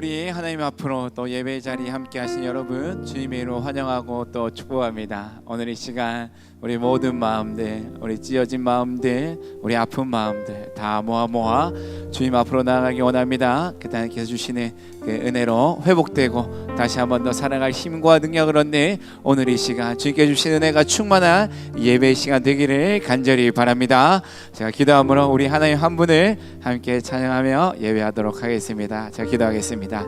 우리 하나님 앞으로 또 예배 자리에 함께 하신 여러분 주님의 이름으로 환영하고 또 축복합니다. 오늘 이 시간 우리 모든 마음들, 우리 찢어진 마음들, 우리 아픈 마음들 다 모아 주님 앞으로 나아가기 원합니다. 그 하나님께서 주시는 그 은혜로 회복되고 다시 한번 더 살아갈 힘과 능력을 얻는 오늘 이 시간 주님께 주신 은혜가 충만한 예배 시간 되기를 간절히 바랍니다. 제가 기도함으로 우리 하나님 한 분을 함께 찬양하며 예배하도록 하겠습니다. 제가 기도하겠습니다.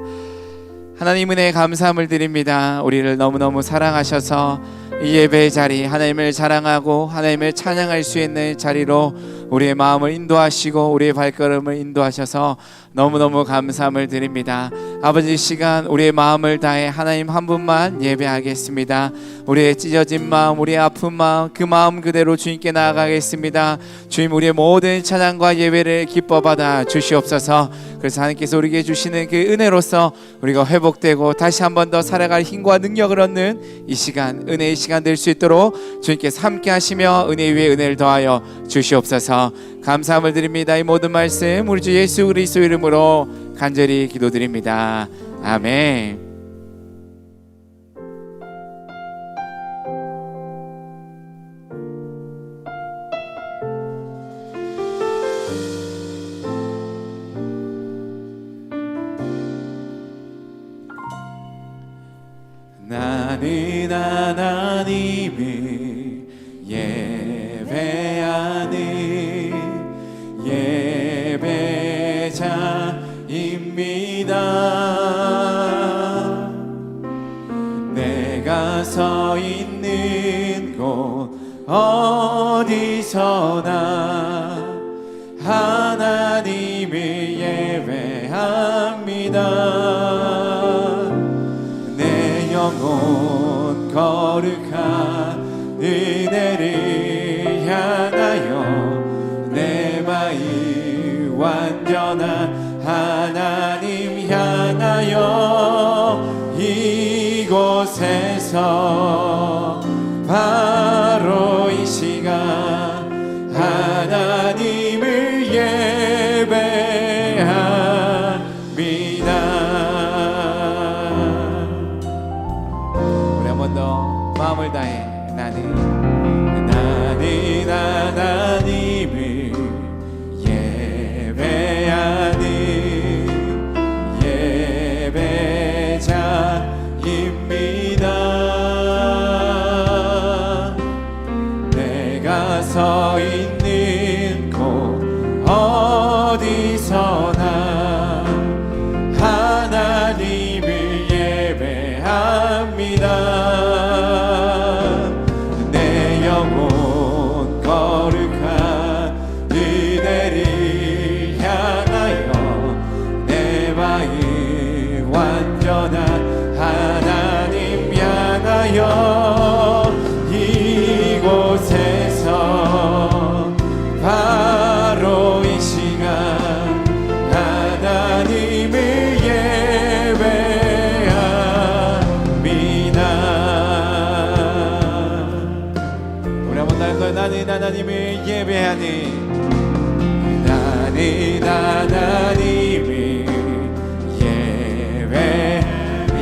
하나님 은혜에 감사함을 드립니다. 우리를 너무너무 사랑하셔서 이 예배의 자리, 하나님을 자랑하고 하나님을 찬양할 수 있는 자리로 우리의 마음을 인도하시고 우리의 발걸음을 인도하셔서 너무너무 감사함을 드립니다. 아버지, 이 시간 우리의 마음을 다해 하나님 한 분만 예배하겠습니다. 우리의 찢어진 마음, 우리의 아픈 마음, 그 마음 그대로 주님께 나아가겠습니다. 주님, 우리의 모든 찬양과 예배를 기뻐 받아 주시옵소서. 그래서 하나님께서 우리에게 주시는 그 은혜로서 우리가 회복되고 다시 한 번 더 살아갈 힘과 능력을 얻는 이 시간, 은혜의 시간 될 수 있도록 주님께서 함께 하시며 은혜 위에 은혜를 더하여 주시옵소서. 감사함을 드립니다. 이 모든 말씀 우리 주 예수 그리스도 이름으로 간절히 기도드립니다. 아멘. 나는 하나님을 예배하는 예배자입니다. 내가 서 있는 곳 어디서나 하나님을 예배합니다. 영혼 거룩한 은혜를 향하여 내 마음 완전한 하나님 향하여 이곳에서 바로 이 시간 하나님을 예배합니다. 마음을 다해 나는 하나님을 예배하는 예배자입니다. 내가 서 있는 곳 어디서나 하나님을 예배합니다. 하나님 향하여 이곳에서 바로 이 시간 하나님을 예배합니다. 우리 한번 나는 하나님을 예배하는 나는 하나님을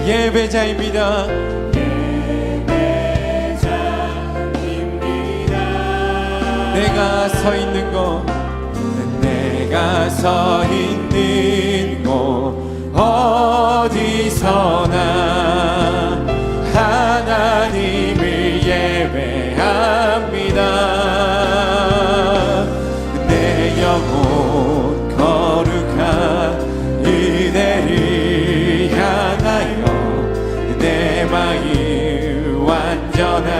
예배자입니다. 내가 서 있는 곳, 내가 서 있는 곳 어디서나 하나님을 예배합니다. 내 영혼 거룩한 은혜를 향하여 내 마음 완전한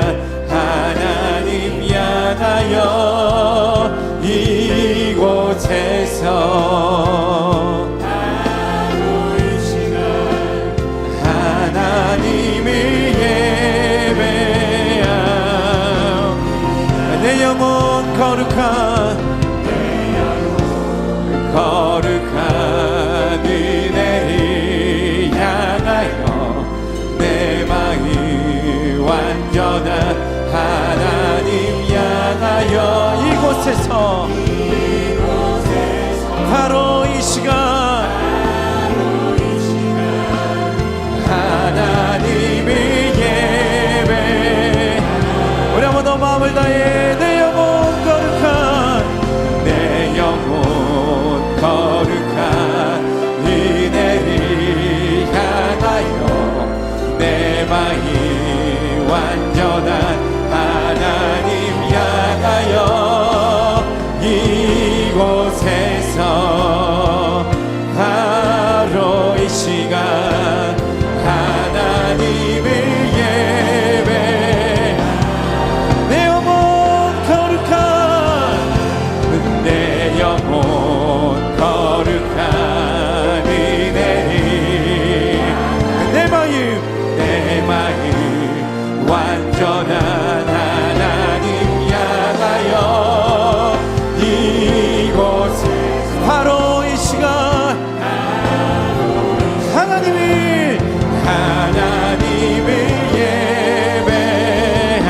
하나님 향하여 이곳에서 바로 이 시간 하나님을 예배합니다. 내 영혼 거룩한 은혜를 향하여 내 마음 완전한 하나님 향하여 이곳에서 바로 이 시간 마음 완전한 하나님 향하여 이곳에서 바로 이 시간 하나님을 예배 내 영혼 거룩한 내 영혼 거룩한 은혜를 내 마음 완전한 하나님 향하여 이곳에 바로 이 시간 하나님을 예배한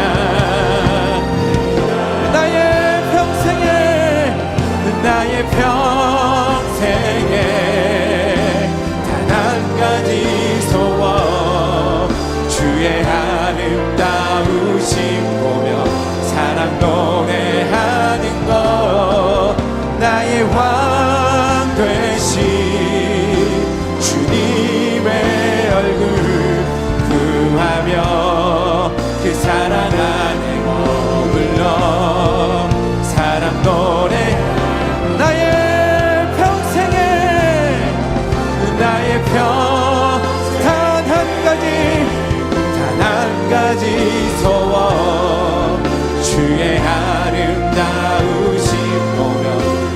나의 평생에 단 한 가지 소원 주의 아름다우심 보며 사랑 노래하는 것 나의 왕 되신 주님의 얼굴 구하며 그 사랑 안에 머물러 사랑 노래 나의 평생에 단 한 가지 소원 주의 아름다우심 보며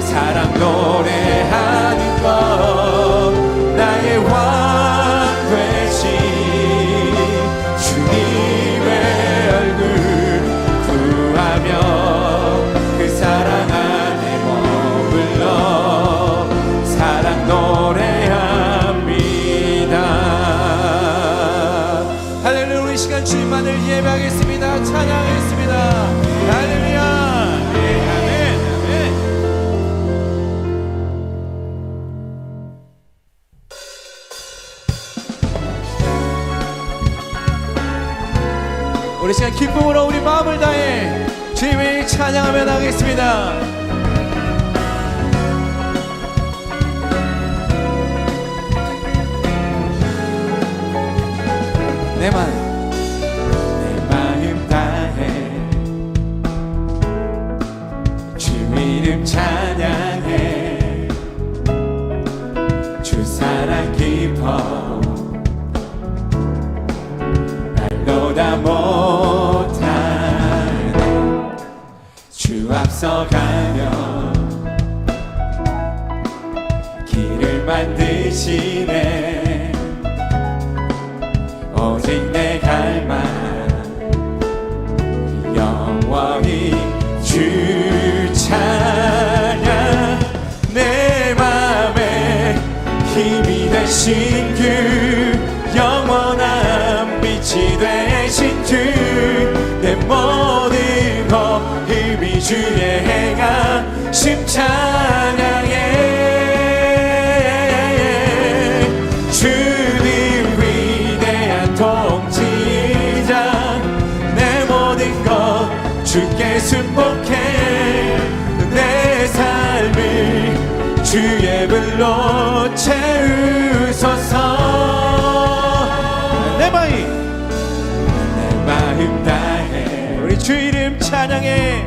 사랑 노래하는 것 나의 왕 되신 주님의 얼굴 구하며 그 사랑 안에 머물러 사랑 노래합니다. 할렐루야. 우리 시간 주님만을 예배하겠습니다. 찬양하겠습니다. 할렐루야. 네, 아멘. 우리 시간 기쁨으로 우리 마음을 다해 주님을 찬양하며 나가겠습니다. 내 마음 다해 주 이름 찬양해 주 사랑 깊어 말로 다 못하네 주 앞서가며 길을 만드시네 오직 내 갈망 영원히 주 찬양 내 맘에 힘이 되신 주 영원한 빛이 되신 주 내 모든 힘이 주의 행하심 찬양해 주님 위대한 통치자 내 모든 것 주께 순복해 내 삶을 주의 불로 채우소서 내 마음 다해 우리 주 이름 찬양해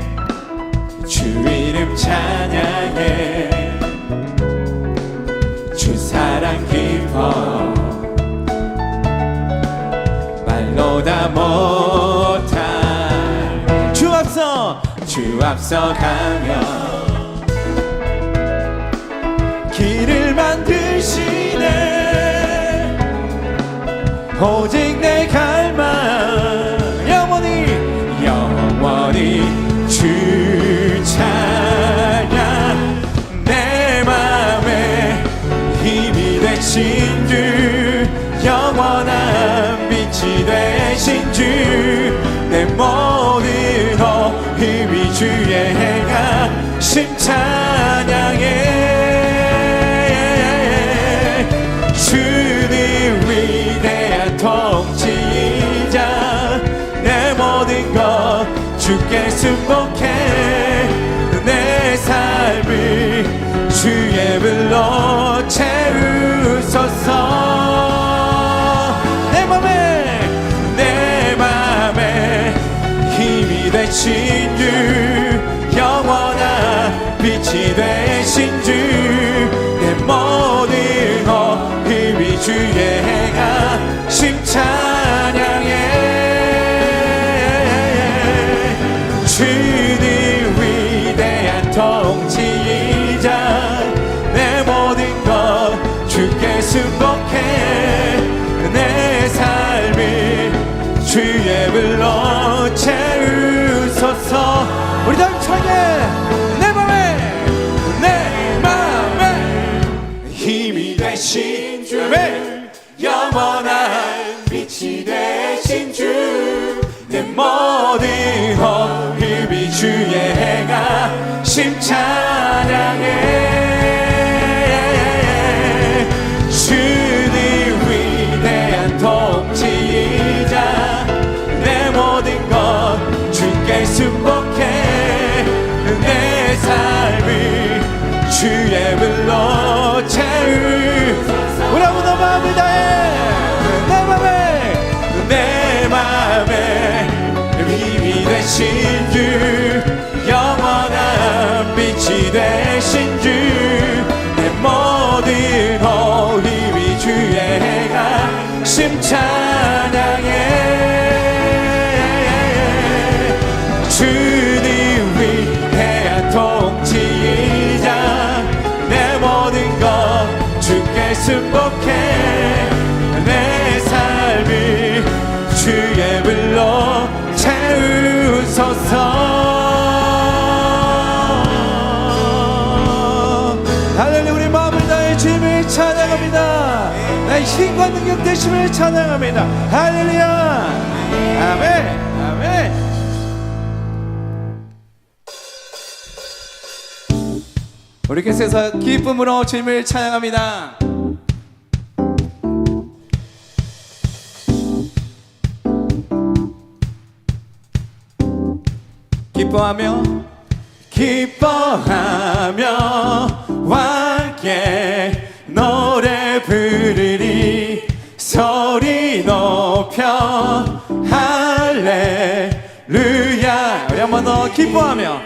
주 이름 찬양해 주 사랑 깊어 말로 다 못할 주 앞서 가며 길을 만드시네 오직 내 갈망 영원히 주 찬양 내 맘에 힘이 되신 주 영원한 빛이 되신 주 내 모든 힘이 주의 행하심 찬양해 주님 위대한 통치자 내 모든 것 주께 순복해 내 삶을 주의 불로 채우소서 되신 주 영원한 빛이 되신 주 내 모든 허입이 주의 행하심 찬양해 주님 위대한 통치이자 내 모든 것 주께 승복해 내 삶이 주의 불로 채우소서 우리 다 함께 내 맘에 힘이 되신 주 영원한 빛이 되신 주 내 모든 허입이 주의 행하심 찬양해 주님 위대한 통치이자 내 모든 것 주께 승복해 내 삶이 주의 불로 채우소서 우리 아무도 마음을 다해 내 맘에 힘이 되신 주 영원한 빛이 되신 주 내 모든 힘이 주의 행하심 찬양해 주님 위대한 통치이자 내 모든 것 주께 승복해 내 삶이 주의 불로 채우소서 하늘에 우리 마음을 다해 주님을 찬양합니다 나의 힘과 능력 되심을 찬양합니다 할렐루야 아멘 아멘 우리 계속해서 기쁨으로 주님을 찬양합니다 기뻐하며 함께 노래 부르리 소리 높여 할렐루야 우리 한 번 더 기뻐하며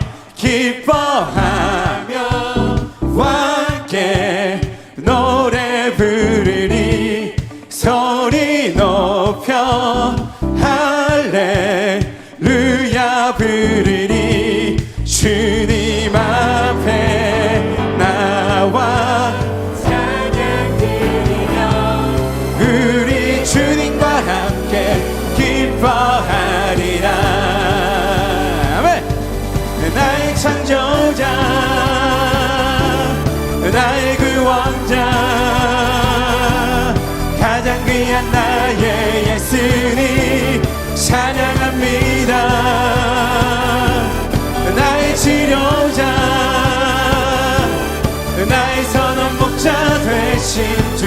함께 노래 부르리 소리 높여 할렐루야 부르리 주님 앞에 나와 찬양 드리며 우리 주님과 함께 기뻐하리라 아멘 나의 창조자 나의 구원자 가장 귀한 나의 예수님 찬양합니다 나의 치료자 나의 선한 목자 되신 주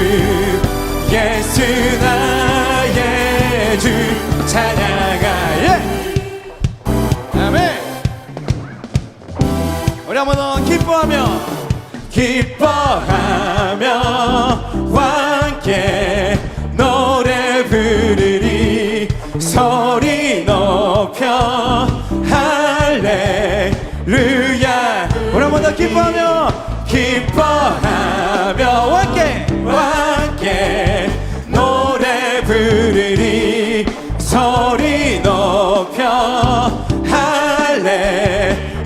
예수 나의 주 찬양하예 아멘 우리 한번 더 기뻐하며 함께 노래 부르리 소리 높여 할렐루야 우리 한번 더 기뻐하며 함께 노래 부르리 소리 높여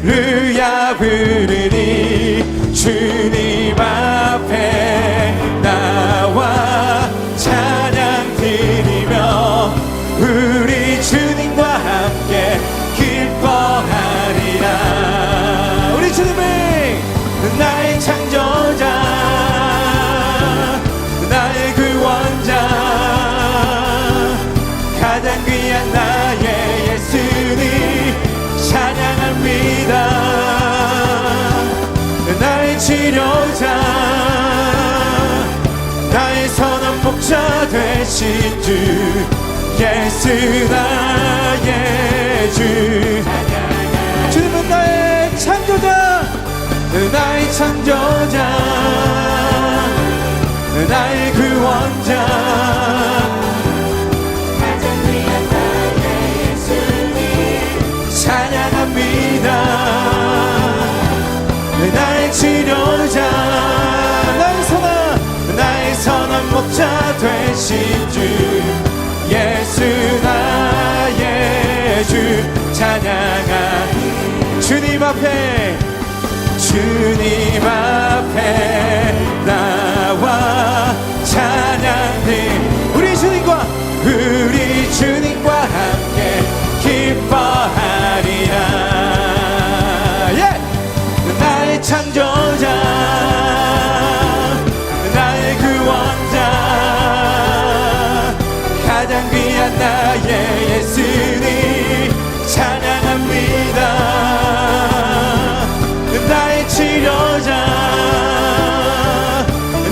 할렐루야 부르리 주님 앞에 나와 찬양 드리며 우리 주님과 함께 기뻐하리라 우리 주님이 나의 창조자 나의 구원자 가장 귀한 나의 예수님 찬양합니다 나의 치료자 나의 선한 목자 되신 주 예수 나의 주 주님은 나의 창조자 나의 창조자 나의 구원자 가장 귀한 나의 예수님 찬양 목자 되신 주 예수 나의 주 찬양하니 주님 앞에 나와 찬양해 우리 주님과 함께 기뻐하리라. 나의 창조자 나의 구원자 가장 귀한 나의 예수님 찬양합니다. 나의 치료자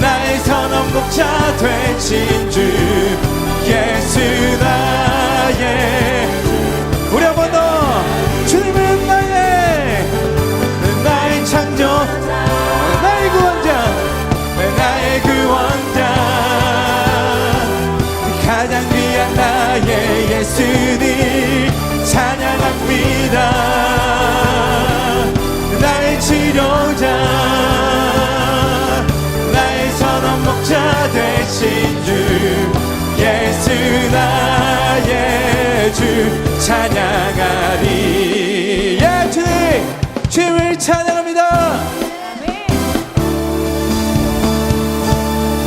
나의 선한 목자 되신 주 예수 나의 우리 한 번 더 주님은 나의 창조 나의 구원자 가장 귀한 나의 예수님 찬양합니다. 나의 치료자 나의 선한 목자 되신 주 예수 나의 주 찬양하리. 주님을 찬양합니다.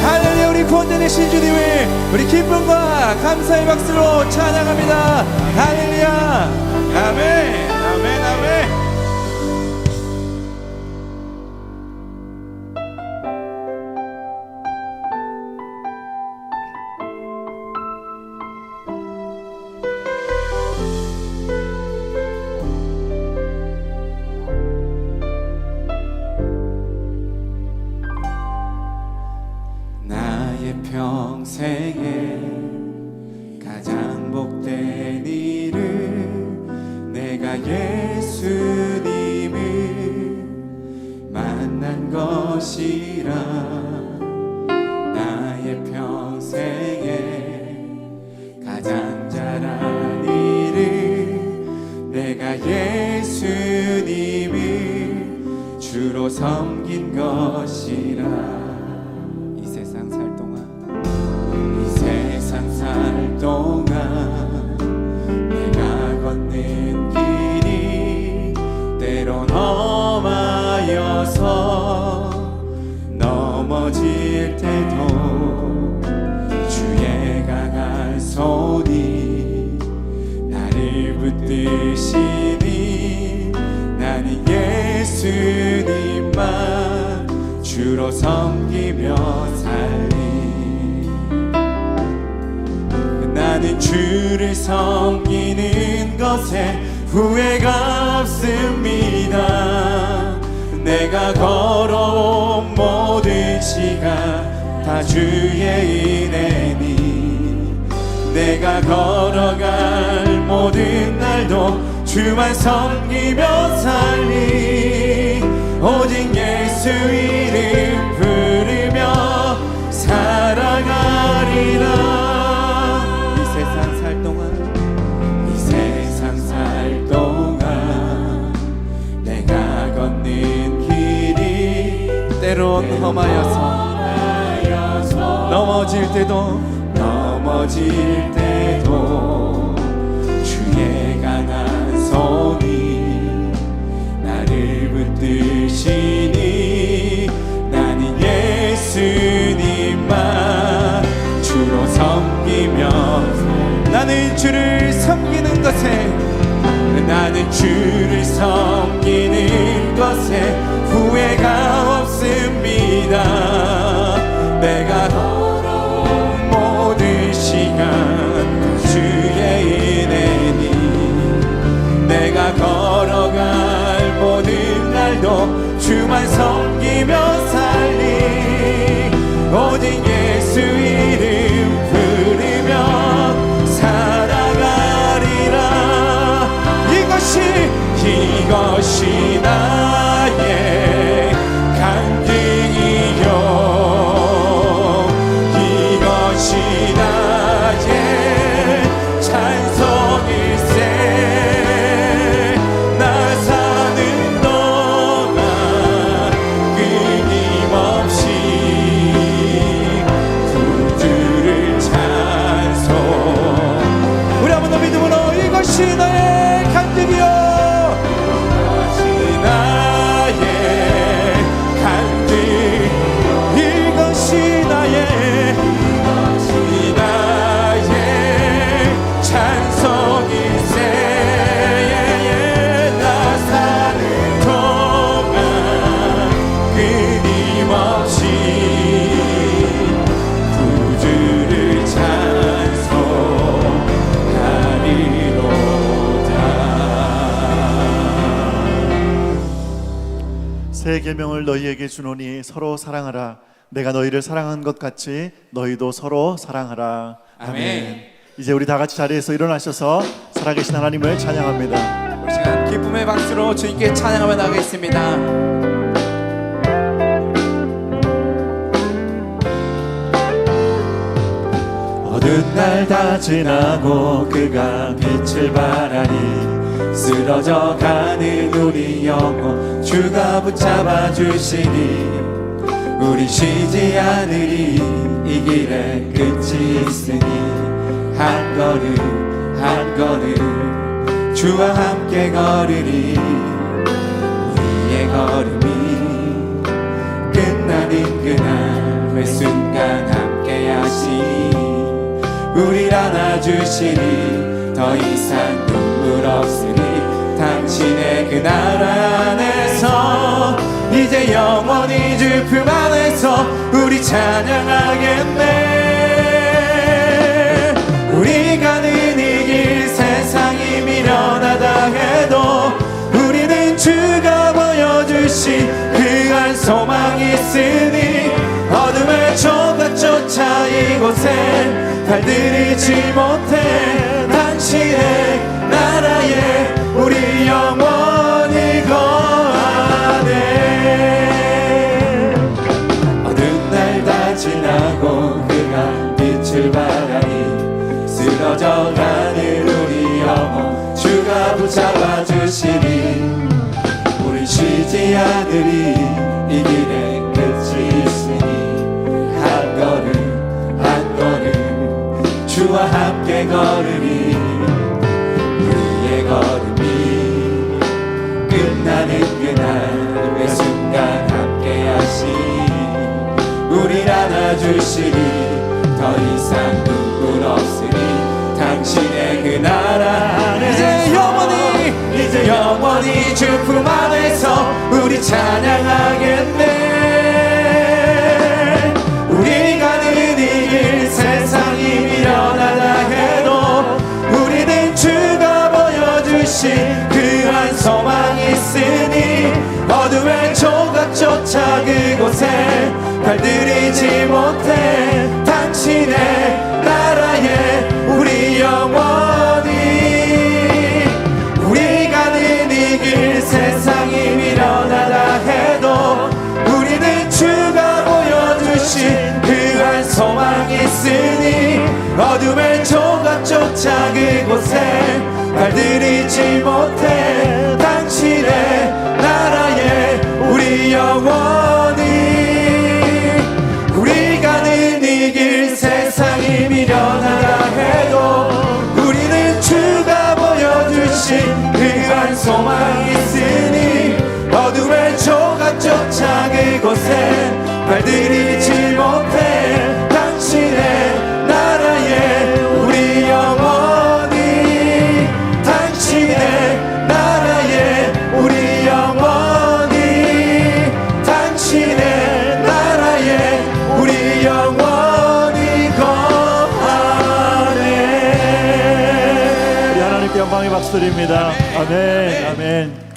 할렐루야. 우리 구원자 되신 주님을 우리 기쁨과 감사의 박수로 찬양합니다. 할렐루야. 아멘 아멘 아멘. 평생에 가장 복된 일은 내가 예수님을 만난 것이라. 나의 평생에 가장 잘한 일은 내가 예수님을 주로 섬긴 것이라. 내가 걷는 길이 때론 험하여서 넘어질 때도 주의 강한 손이 나를 붙드시니 나는 예수님만 주로 섬기며 살리. 나는 주를 섬기는 것에 후회가 없습니다. 내가 걸어온 모든 시간 다 주의 은혜니 내가 걸어갈 모든 날도 주만 섬기며 살리. 오직 예수 이름 부르며 살아가리라. 이 세상 살 동안 내가 걷는 길이 때론 험하여서 넘어질 때도 주의 강한 손이 나를 붙드시니 나는 예수님만 주로 섬기며 나는 주를 섬기는 것에 후회가 없습니다. 내가 걸어온 모든 시간 주의 은혜니 내가 걸어갈 모든 날도 주만 섬기며 살리. 오직 예수 이름 부르며 살아가리라. 이것이 나의 간증이요 이것이 나의 찬송일세. 나 사는 동안 끊임없이 이것이 나의 간증이요 이것이 나의 간증 이것이 나의 찬송일세 나 사는 동안 끊임없이 구주를 찬송하리로다. 새 계명을 너희에게 주노니 서로 사랑하라. 내가 너희를 사랑한 것 같이 너희도 서로 사랑하라. 아멘. 이제 우리 다 같이 자리에서 일어나셔서 살아계신 하나님을 찬양합니다. 우리 시간 기쁨의 박수로 주님께 찬양하며 나가겠습니다. 어두운 날 다 지나고 그가 빛을 발하니 쓰러져 가는 우리 영혼 주가 붙잡아 주시니 우리 쉬지 않으리 이 길에 끝이 있으니 한 걸음 한 걸음 주와 함께 걸으리 우리의 걸음이 끝나는 그날 매 순간 함께 하시니 우릴 안아주시니 더 이상 눈물 없으니 당신의 그 나라 안에서 이제 영원히 주 품 안에서 우리 찬양하겠네. 우리 가는 이 길 세상이 미련하다 해도 우리는 주가 보여주신 그 한 소망이 있으니 어둠의 조각조차 이곳에 발들이지 못해 당신의 나라에 우리 영원히 거하네. 어두운 날 다 지나고 그가 빛을 발하니 쓰러져 가는 우리 영혼 주가 붙잡아 주시니 우리 쉬지 않으리 이 길에 끝이 있으니 한 걸음 한 걸음 주와 함께 걸으니 우리의 걸음이 끝나는 그날 매 순간 함께 하시니 우릴 안아주시니 더 이상 눈물 없으니 당신의 그 나라 이제 영원히 주 품 안에서 우리 찬양하겠네. 우리 가는 이 길 세상이 미련하다 해도 우리는 주가 보여주신 그 한 소망이 있으니 어둠의 조각조차 그곳에 발들이지 못해 당신의 나라에 우리 영원히 우리 가는 이 길 세상이 미련하다 해도 우리는 주가 보여주신 그 한 소망이 있으니 어둠의 조각조차 그곳에 발들이지 못해 당신의 나라에 우리 영원히 우리 가는 이 길 세상이 미련하다 해도 우리는 주가 보여주신 그 한 소망이 있으니 어둠의 조각조차 그곳에 발들이지 못해 당신의 나라에 우리 영원히 당신의 나라에 우리 영원히 당신의 나라에 우리 영원히 거하네. 우리 하나님께 영광의 박수 드립니다. 아멘. 아멘.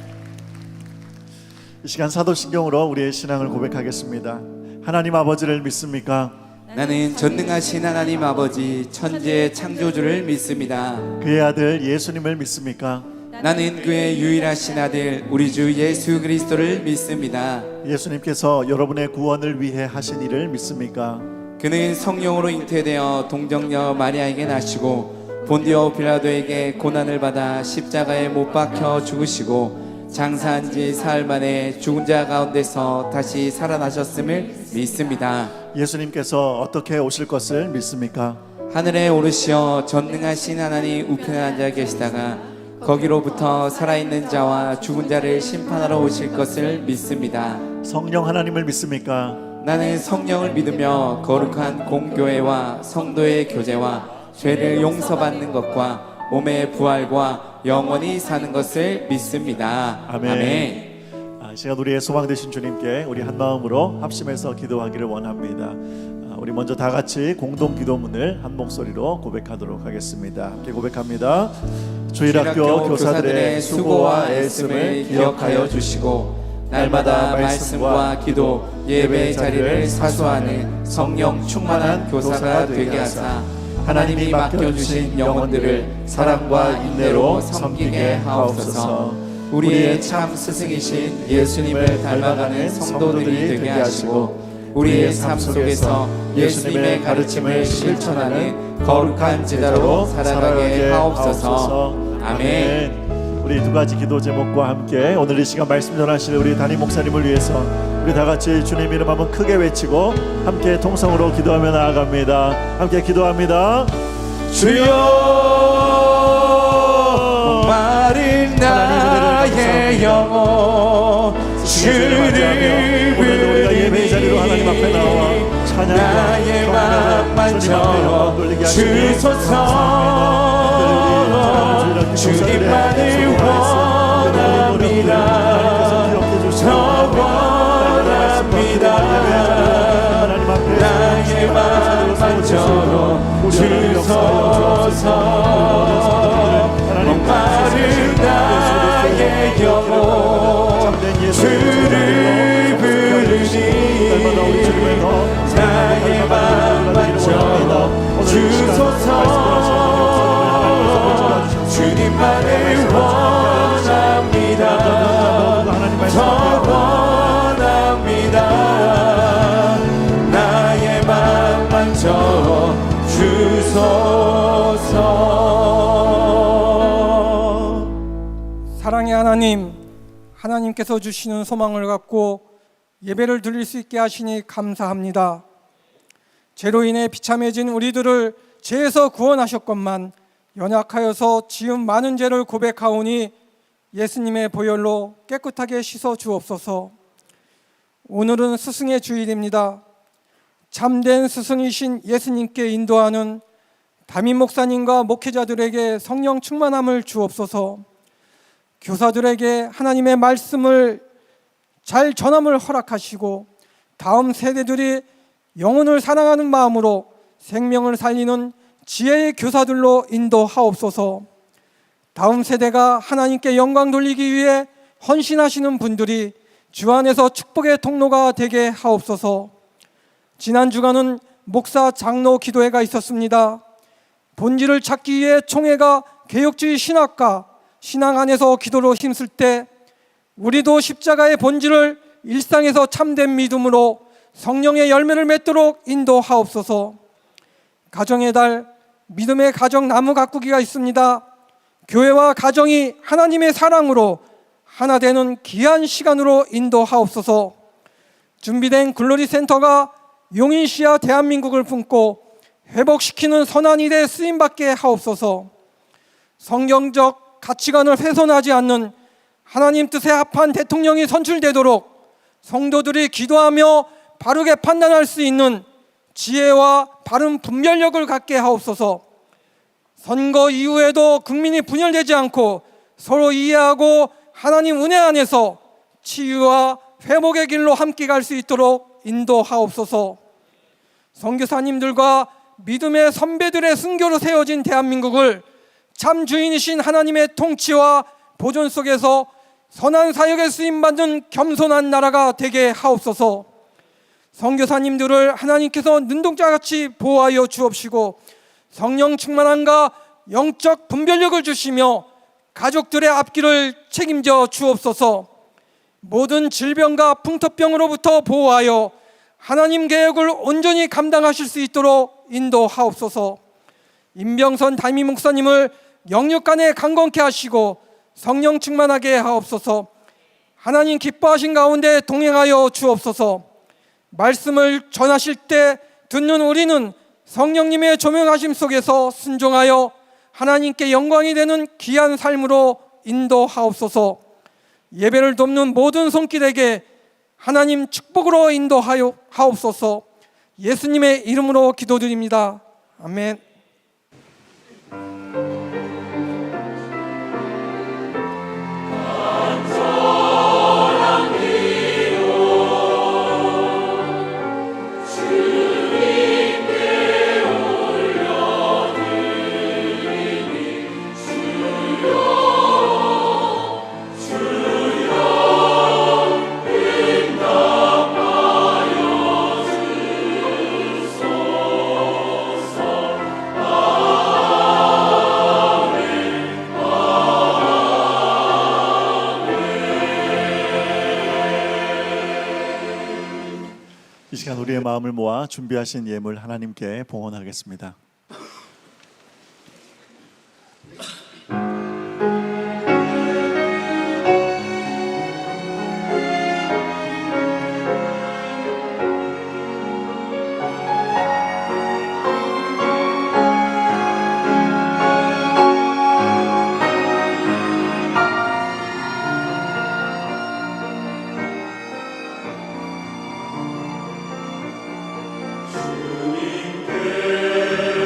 이 시간 사도신경으로 우리의 신앙을 고백하겠습니다. 하나님 아버지를 믿습니까? 나는 전능하신 하나님 아버지 천지의 창조주를 믿습니다. 그의 아들 예수님을 믿습니까? 나는 그의 유일하신 아들 우리 주 예수 그리스도를 믿습니다. 예수님께서 여러분의 구원을 위해 하신 일을 믿습니까? 그는 성령으로 잉태되어 동정녀 마리아에게 나시고 본디오 빌라도에게 고난을 받아 십자가에 못 박혀 죽으시고 장사한 지 사흘 만에 죽은 자 가운데서 다시 살아나셨음을 믿습니다. 예수님께서 어떻게 오실 것을 믿습니까? 하늘에 오르시어 전능하신 하나님 우편에 앉아 계시다가 거기로부터 살아있는 자와 죽은 자를 심판하러 오실 것을 믿습니다. 성령 하나님을 믿습니까? 나는 성령을 믿으며 거룩한 공교회와 성도의 교제와 죄를 용서받는 것과 몸의 부활과 영원히 사는 것을 믿습니다. 아멘. 이 시간 우리의 소망 되신 주님께 우리 한 마음으로 합심해서 기도하기를 원합니다. 우리 먼저 다 같이 공동 기도문을 한 목소리로 고백하도록 하겠습니다. 함께 고백합니다. 주일학교 교사들의 수고와 애씀을 기억하여 주시고 날마다 말씀과 기도, 예배 자리를 사수하는 성령 충만한 교사가 되게 하사 하나님이 맡겨주신 영혼들을 사랑과 인내로 섬기게 하옵소서. 우리의 참 스승이신 예수님을 닮아가는 성도들이 되게 하시고 우리의 삶 속에서 예수님의 가르침을 실천하는 거룩한 제자로 살아가게 하옵소서. 아멘. 우리 두 가지 기도 제목과 함께 오늘 이 시간 말씀 전하시는 우리 담임 목사님을 위해서 우리 다 같이 주님 이름 한번 크게 외치고 함께 통성으로 기도하며 나아갑니다. 함께 기도합니다. 주여, 마른 나의 영혼 주를 오늘도 우리가 예배의 자리로 하나님 앞에 나와 나의 맘 만져 주소서. 주님만을 원합니다. 저 원합니다. 나의 맘 만져 주소서. 목마른 나의 영혼 주를 부르니 나의 맘 만져 주소서. 주님만을 원합니다. 더 원합니다. 나의 맘 만져 주소서. 사랑의 하나님, 하나님께서 주시는 소망을 갖고 예배를 드릴 수 있게 하시니 감사합니다. 죄로 인해 비참해진 우리들을 죄에서 구원하셨건만 연약하여서 지은 많은 죄를 고백하오니 예수님의 보혈로 깨끗하게 씻어 주옵소서. 오늘은 스승의 주일입니다. 참된 스승이신 예수님께 인도하는 담임 목사님과 목회자들에게 성령 충만함을 주옵소서. 교사들에게 하나님의 말씀을 잘 전함을 허락하시고 다음 세대들이 영혼을 사랑하는 마음으로 생명을 살리는 지혜의 교사들로 인도하옵소서. 다음 세대가 하나님께 영광 돌리기 위해 헌신하시는 분들이 주 안에서 축복의 통로가 되게 하옵소서. 지난 주간은 목사 장로 기도회가 있었습니다. 본질을 찾기 위해 총회가 개혁주의 신학과 신앙 안에서 기도로 힘쓸 때 우리도 십자가의 본질을 일상에서 참된 믿음으로 성령의 열매를 맺도록 인도하옵소서. 가정의 달 믿음의 가정 나무 가꾸기가 있습니다. 교회와 가정이 하나님의 사랑으로 하나 되는 귀한 시간으로 인도하옵소서. 준비된 글로리 센터가 용인시와 대한민국을 품고 회복시키는 선한 일에 쓰임받게 하옵소서. 성경적 가치관을 훼손하지 않는 하나님 뜻에 합한 대통령이 선출되도록 성도들이 기도하며 바르게 판단할 수 있는 지혜와 바른 분별력을 갖게 하옵소서. 선거 이후에도 국민이 분열되지 않고 서로 이해하고 하나님 은혜 안에서 치유와 회복의 길로 함께 갈 수 있도록 인도하옵소서. 선교사님들과 믿음의 선배들의 순교로 세워진 대한민국을 참 주인이신 하나님의 통치와 보존 속에서 선한 사역에 쓰임받는 겸손한 나라가 되게 하옵소서. 선교사님들을 하나님께서 눈동자같이 보호하여 주옵시고 성령 충만함과 영적 분별력을 주시며 가족들의 앞길을 책임져 주옵소서. 모든 질병과 풍토병으로부터 보호하여 하나님 계획을 온전히 감당하실 수 있도록 인도하옵소서. 임병선 담임 목사님을 영육간에 강건케 하시고 성령 충만하게 하옵소서. 하나님 기뻐하신 가운데 동행하여 주옵소서. 말씀을 전하실 때 듣는 우리는 성령님의 조명하심 속에서 순종하여 하나님께 영광이 되는 귀한 삶으로 인도하옵소서. 예배를 돕는 모든 손길에게 하나님 축복으로 인도하여 하옵소서. 예수님의 이름으로 기도드립니다. 아멘. 이 시간 우리의 마음을 모아 준비하신 예물 하나님께 봉헌하겠습니다. 주님께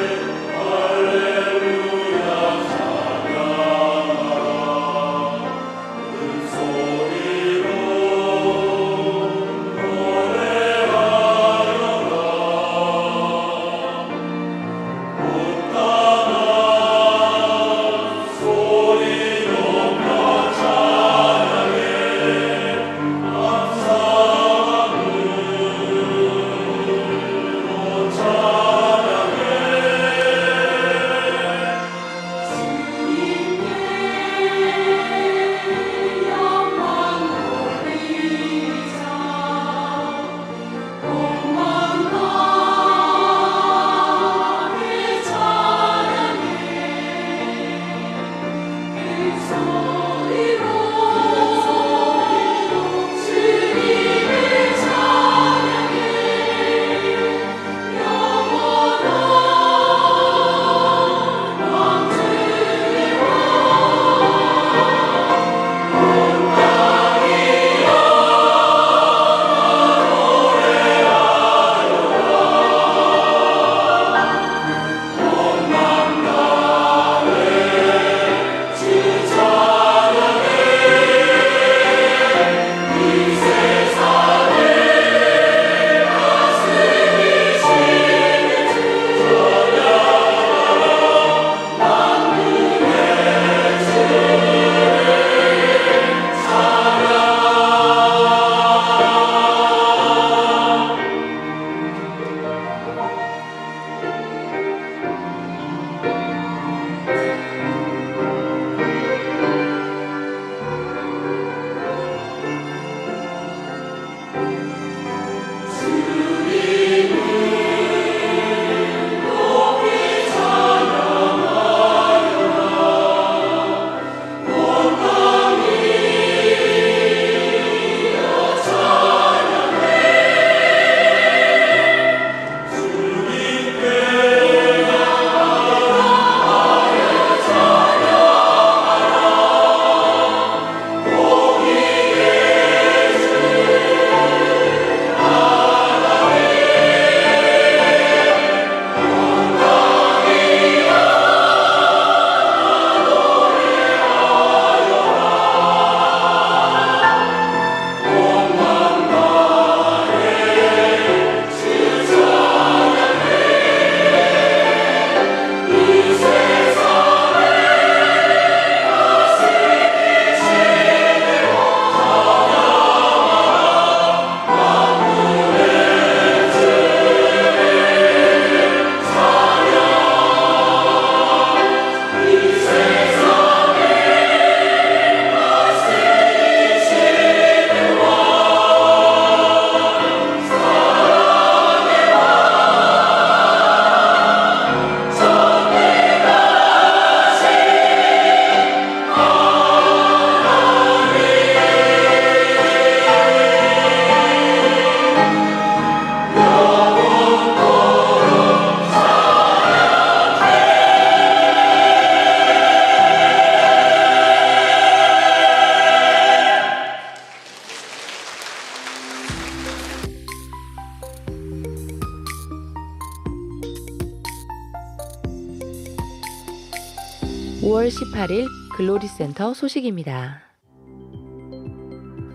8일 글로리센터 소식입니다.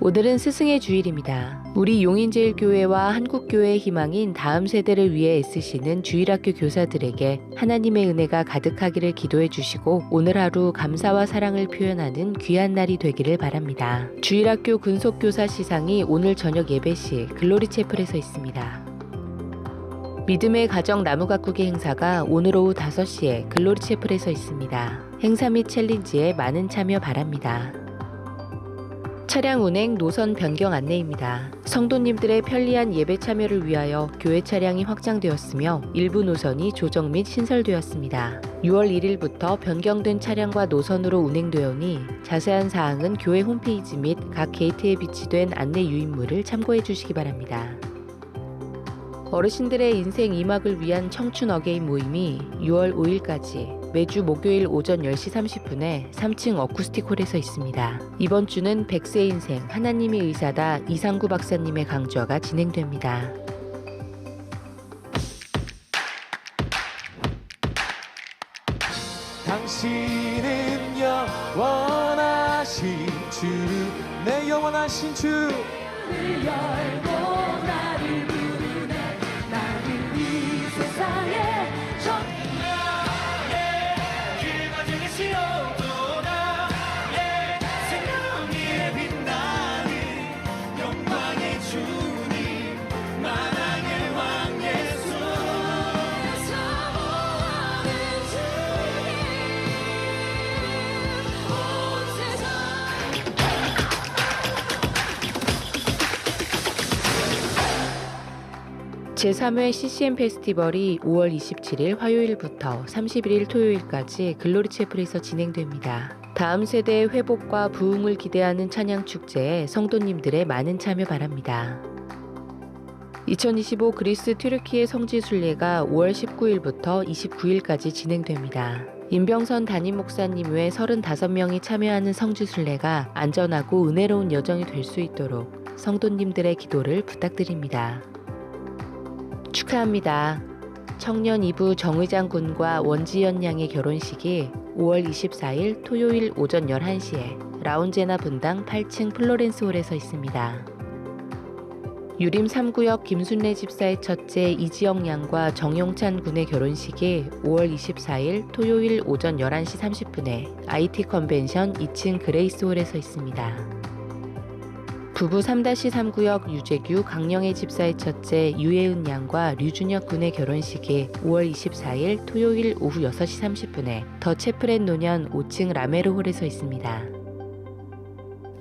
오늘은 스승의 주일입니다. 우리 용인제일교회와 한국교회의 희망인 다음 세대를 위해 애쓰시는 주일학교 교사들에게 하나님의 은혜가 가득하기를 기도해 주시고 오늘 하루 감사와 사랑을 표현하는 귀한 날이 되기를 바랍니다. 주일학교 근속교사 시상이 오늘 저녁 예배 시 글로리채플에서 있습니다. 믿음의 가정 나무 가꾸기 행사가 오늘 오후 5시에 글로리채플에서 있습니다. 행사 및 챌린지에 많은 참여 바랍니다. 차량 운행 노선 변경 안내입니다. 성도님들의 편리한 예배 참여를 위하여 교회 차량이 확장되었으며 일부 노선이 조정 및 신설되었습니다. 6월 1일부터 변경된 차량과 노선으로 운행되오니 자세한 사항은 교회 홈페이지 및 각 게이트에 비치된 안내 유인물을 참고해 주시기 바랍니다. 어르신들의 인생 2막을 위한 청춘 어게인 모임이 6월 5일까지 매주 목요일 오전 10시 30분에 3층 어쿠스틱홀에서 있습니다. 이번 주는 100세 인생 하나님의 의사다 이상구 박사님의 강좌가 진행됩니다. 당신은 영원하신 주, 내 영원하신 주. 문을 열고 나를 부르네. 나는 이 세상에 나의 길과 되시옵고 나의 생명 위에 빛나는 영광의 주님, 만왕의 왕 예수. 사모하는 주님, 온 세상 제3회 CCM 페스티벌이 5월 27일 화요일부터 31일 토요일까지 글로리채플에서 진행됩니다. 다음 세대의 회복과 부흥을 기대하는 찬양 축제에 성도님들의 많은 참여 바랍니다. 2025 그리스 튀르키예 성지 순례가 5월 19일부터 29일까지 진행됩니다. 임병선 담임 목사님 외 35명이 참여하는 성지 순례가 안전하고 은혜로운 여정이 될 수 있도록 성도님들의 기도를 부탁드립니다. 축하합니다. 청년 2부 정의장 군과 원지연 양의 결혼식이 5월 24일 토요일 오전 11시에 라운제나 분당 8층 플로렌스 홀에서 있습니다. 유림 3구역 김순례 집사의 첫째 이지영 양과 정용찬 군의 결혼식이 5월 24일 토요일 오전 11시 30분에 IT 컨벤션 2층 그레이스 홀에서 있습니다. 부부 3-3구역 유재규 강영애 집사의 첫째 유혜은 양과 류준혁 군의 결혼식이 5월 24일 토요일 오후 6시 30분에 더 채플앤 노년 5층 라메르 홀에서 있습니다.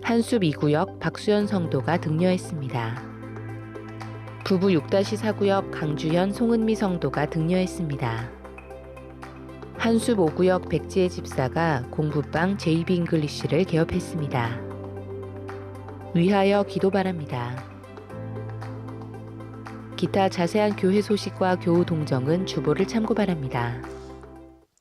한숲 2구역 박수연 성도가 등려했습니다. 부부 6-4구역 강주현 송은미 성도가 등려했습니다. 한숲 5구역 백지혜 집사가 공부방 JB 잉글리쉬를 개업했습니다. 위하여 기도 바랍니다. 기타 자세한 교회 소식과 교우 동정은 주보를 참고 바랍니다.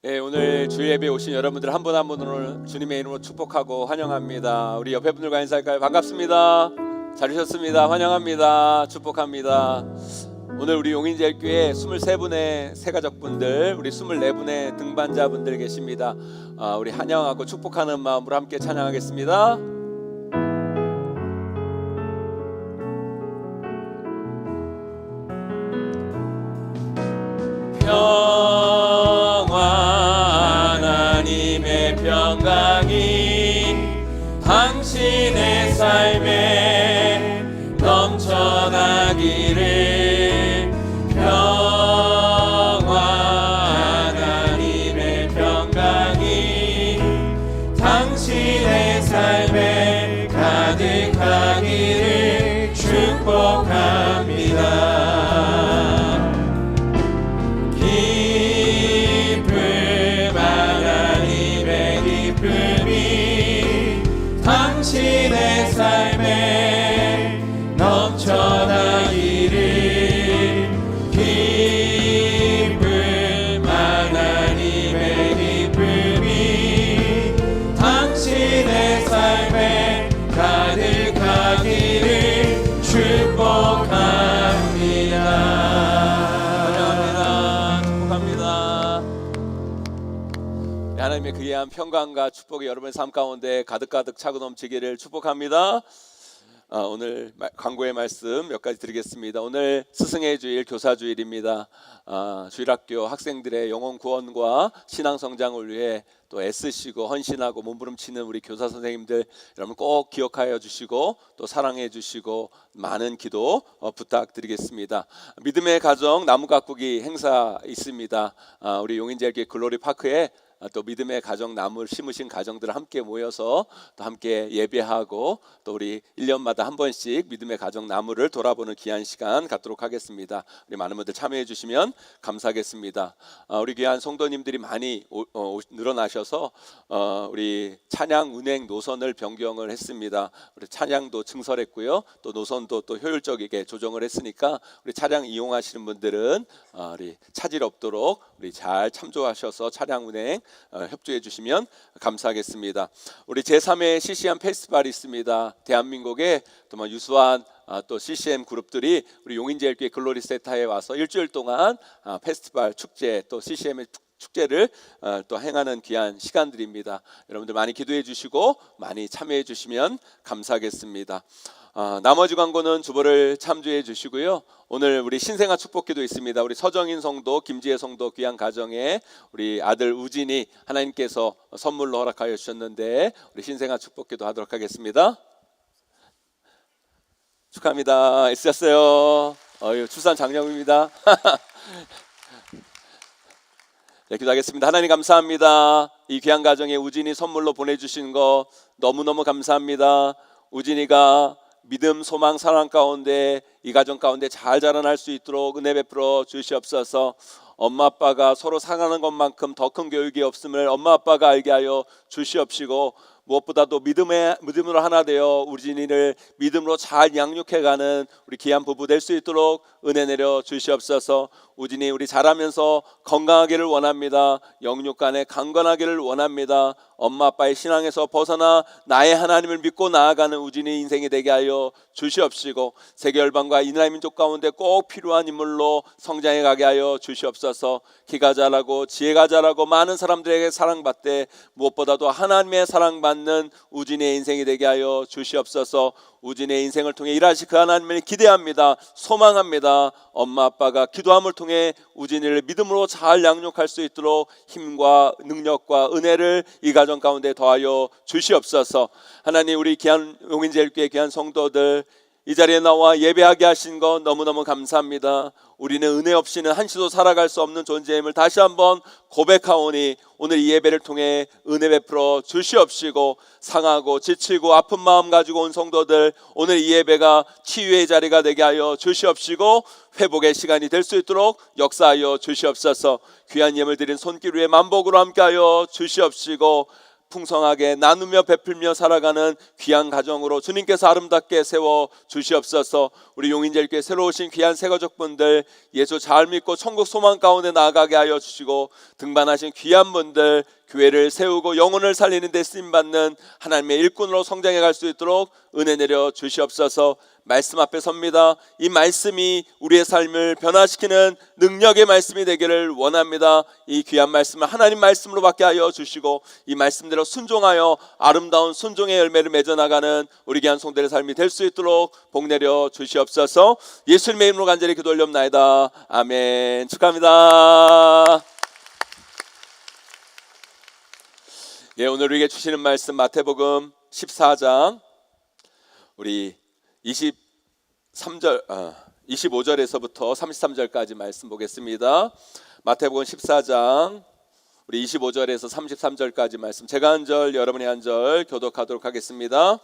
예, 오늘 주일 예배에 오신 여러분들 한 분 한 분을 주님의 이름으로 축복하고 환영합니다. 우리 옆에 분들과 인사할까요? 반갑습니다. 잘 오셨습니다. 환영합니다. 축복합니다. 오늘 우리 용인제일교회 23분의 새가족분들, 우리 24분의 등반자분들 계십니다. 우리 환영하고 축복하는 마음으로 함께 찬양하겠습니다. 평화 하나님의 평강이 당신의 삶에 넘쳐나기를. 평화 하나님의 평강이 당신의 삶에 가득하기를 축복합니다. 당신의 삶에 넘쳐나기를. 기쁨 하나님의 기쁨이 당신의 삶에 가득하기를 축복합니다. 환영합니다. 축복합니다. 하나님의 그리한 평강과 축복이 여러분의 삶 가운데 가득가득 차고 넘치기를 축복합니다. 오늘 광고의 말씀 몇 가지 드리겠습니다. 오늘 스승의 주일, 교사 주일입니다. 주일학교 학생들의 영혼 구원과 신앙 성장을 위해 또 애쓰시고 헌신하고 몸부림치는 우리 교사 선생님들 여러분 꼭 기억하여 주시고 또 사랑해 주시고 많은 기도 부탁드리겠습니다. 믿음의 가정 나무 가꾸기 행사 있습니다. 우리 용인제일교회 글로리 파크에 또 믿음의 가정 나무를 심으신 가정들 함께 모여서 또 함께 예배하고 또 우리 1년마다 한 번씩 믿음의 가정 나무를 돌아보는 귀한 시간 갖도록 하겠습니다. 우리 많은 분들 참여해 주시면 감사하겠습니다. 우리 귀한 성도님들이 많이 늘어나셔서 우리 찬양 운행 노선을 변경을 했습니다. 우리 찬양도 증설했고요. 또 노선도 또 효율적이게 조정을 했으니까 우리 차량 이용하시는 분들은 우리 차질 없도록 우리 잘 참조하셔서 차량 운행 협조해 주시면 감사하겠습니다. 우리 제3회 CCM 페스티벌이 있습니다. 대한민국의 또 유수한 또 CCM 그룹들이 우리 용인제일교회 글로리 세타에 와서 일주일 동안 페스티벌 축제 또 CCM의 축제를 또 행하는 귀한 시간들입니다. 여러분들 많이 기도해 주시고 많이 참여해 주시면 감사하겠습니다. 나머지 광고는 주보를 참조해 주시고요. 오늘 우리 신생아 축복기도 있습니다. 우리 서정인 성도, 김지혜 성도 귀한 가정에 우리 아들 우진이 하나님께서 선물로 허락하여 주셨는데 우리 신생아 축복기도 하도록 하겠습니다. 축하합니다. 애쓰셨어요. 출산 장려입니다. 네, 기도하겠습니다. 하나님 감사합니다. 이 귀한 가정에 우진이 선물로 보내주신 거 너무너무 감사합니다. 우진이가 믿음, 소망, 사랑 가운데 이 가정 가운데 잘 자라날 수 있도록 은혜 베풀어 주시옵소서. 엄마 아빠가 서로 사랑하는 것만큼 더 큰 교육이 없음을 엄마 아빠가 알게 하여 주시옵시고 무엇보다도 믿음으로 하나 되어 우진이를 믿음으로 잘 양육해가는 우리 귀한 부부 될 수 있도록 은혜 내려 주시옵소서. 우진이 우리 자라면서 건강하기를 원합니다. 영육간에 강건하기를 원합니다. 엄마 아빠의 신앙에서 벗어나 나의 하나님을 믿고 나아가는 우진이 인생이 되게 하여 주시옵시고 세계 열방과 이스라엘 민족 가운데 꼭 필요한 인물로 성장해 가게 하여 주시옵소서. 키가 자라고 지혜가 자라고 많은 사람들에게 사랑받되 무엇보다도 하나님의 사랑받는 우진의 인생이 되게 하여 주시옵소서. 우진의 인생을 통해 일하실 그 하나님을 기대합니다. 소망합니다. 엄마 아빠가 기도함을 통해 우진이를 믿음으로 잘 양육할 수 있도록 힘과 능력과 은혜를 이 가정 가운데 더하여 주시옵소서. 하나님 우리 귀한 용인제일교회 귀한 성도들 이 자리에 나와 예배하게 하신 것 너무너무 감사합니다. 우리는 은혜 없이는 한시도 살아갈 수 없는 존재임을 다시 한번 고백하오니 오늘 이 예배를 통해 은혜 베풀어 주시옵시고 상하고 지치고 아픈 마음 가지고 온 성도들 오늘 이 예배가 치유의 자리가 되게 하여 주시옵시고 회복의 시간이 될 수 있도록 역사하여 주시옵소서. 귀한 예물 드린 손길 위에 만복으로 함께하여 주시옵시고 풍성하게 나누며 베풀며 살아가는 귀한 가정으로 주님께서 아름답게 세워 주시옵소서. 우리 용인제일교회 새로 오신 귀한 새가족분들 예수 잘 믿고 천국 소망 가운데 나아가게 하여 주시고 등반하신 귀한 분들 교회를 세우고 영혼을 살리는 데 쓰임받는 하나님의 일꾼으로 성장해 갈 수 있도록 은혜 내려 주시옵소서. 말씀 앞에 섭니다. 이 말씀이 우리의 삶을 변화시키는 능력의 말씀이 되기를 원합니다. 이 귀한 말씀을 하나님 말씀으로 받게 하여 주시고 이 말씀대로 순종하여 아름다운 순종의 열매를 맺어나가는 우리 귀한 성도의 삶이 될 수 있도록 복 내려 주시옵소서. 예수님의 이름으로 간절히 기도 올려옵나이다. 아멘. 축하합니다. 예, 오늘 우리에게 주시는 말씀 마태복음 14장 우리 25절에서부터 33절까지 말씀 보겠습니다. 마태복음 14장 우리 25절에서 33절까지 말씀 제가 한 절 여러분이 한 절 교독하도록 하겠습니다.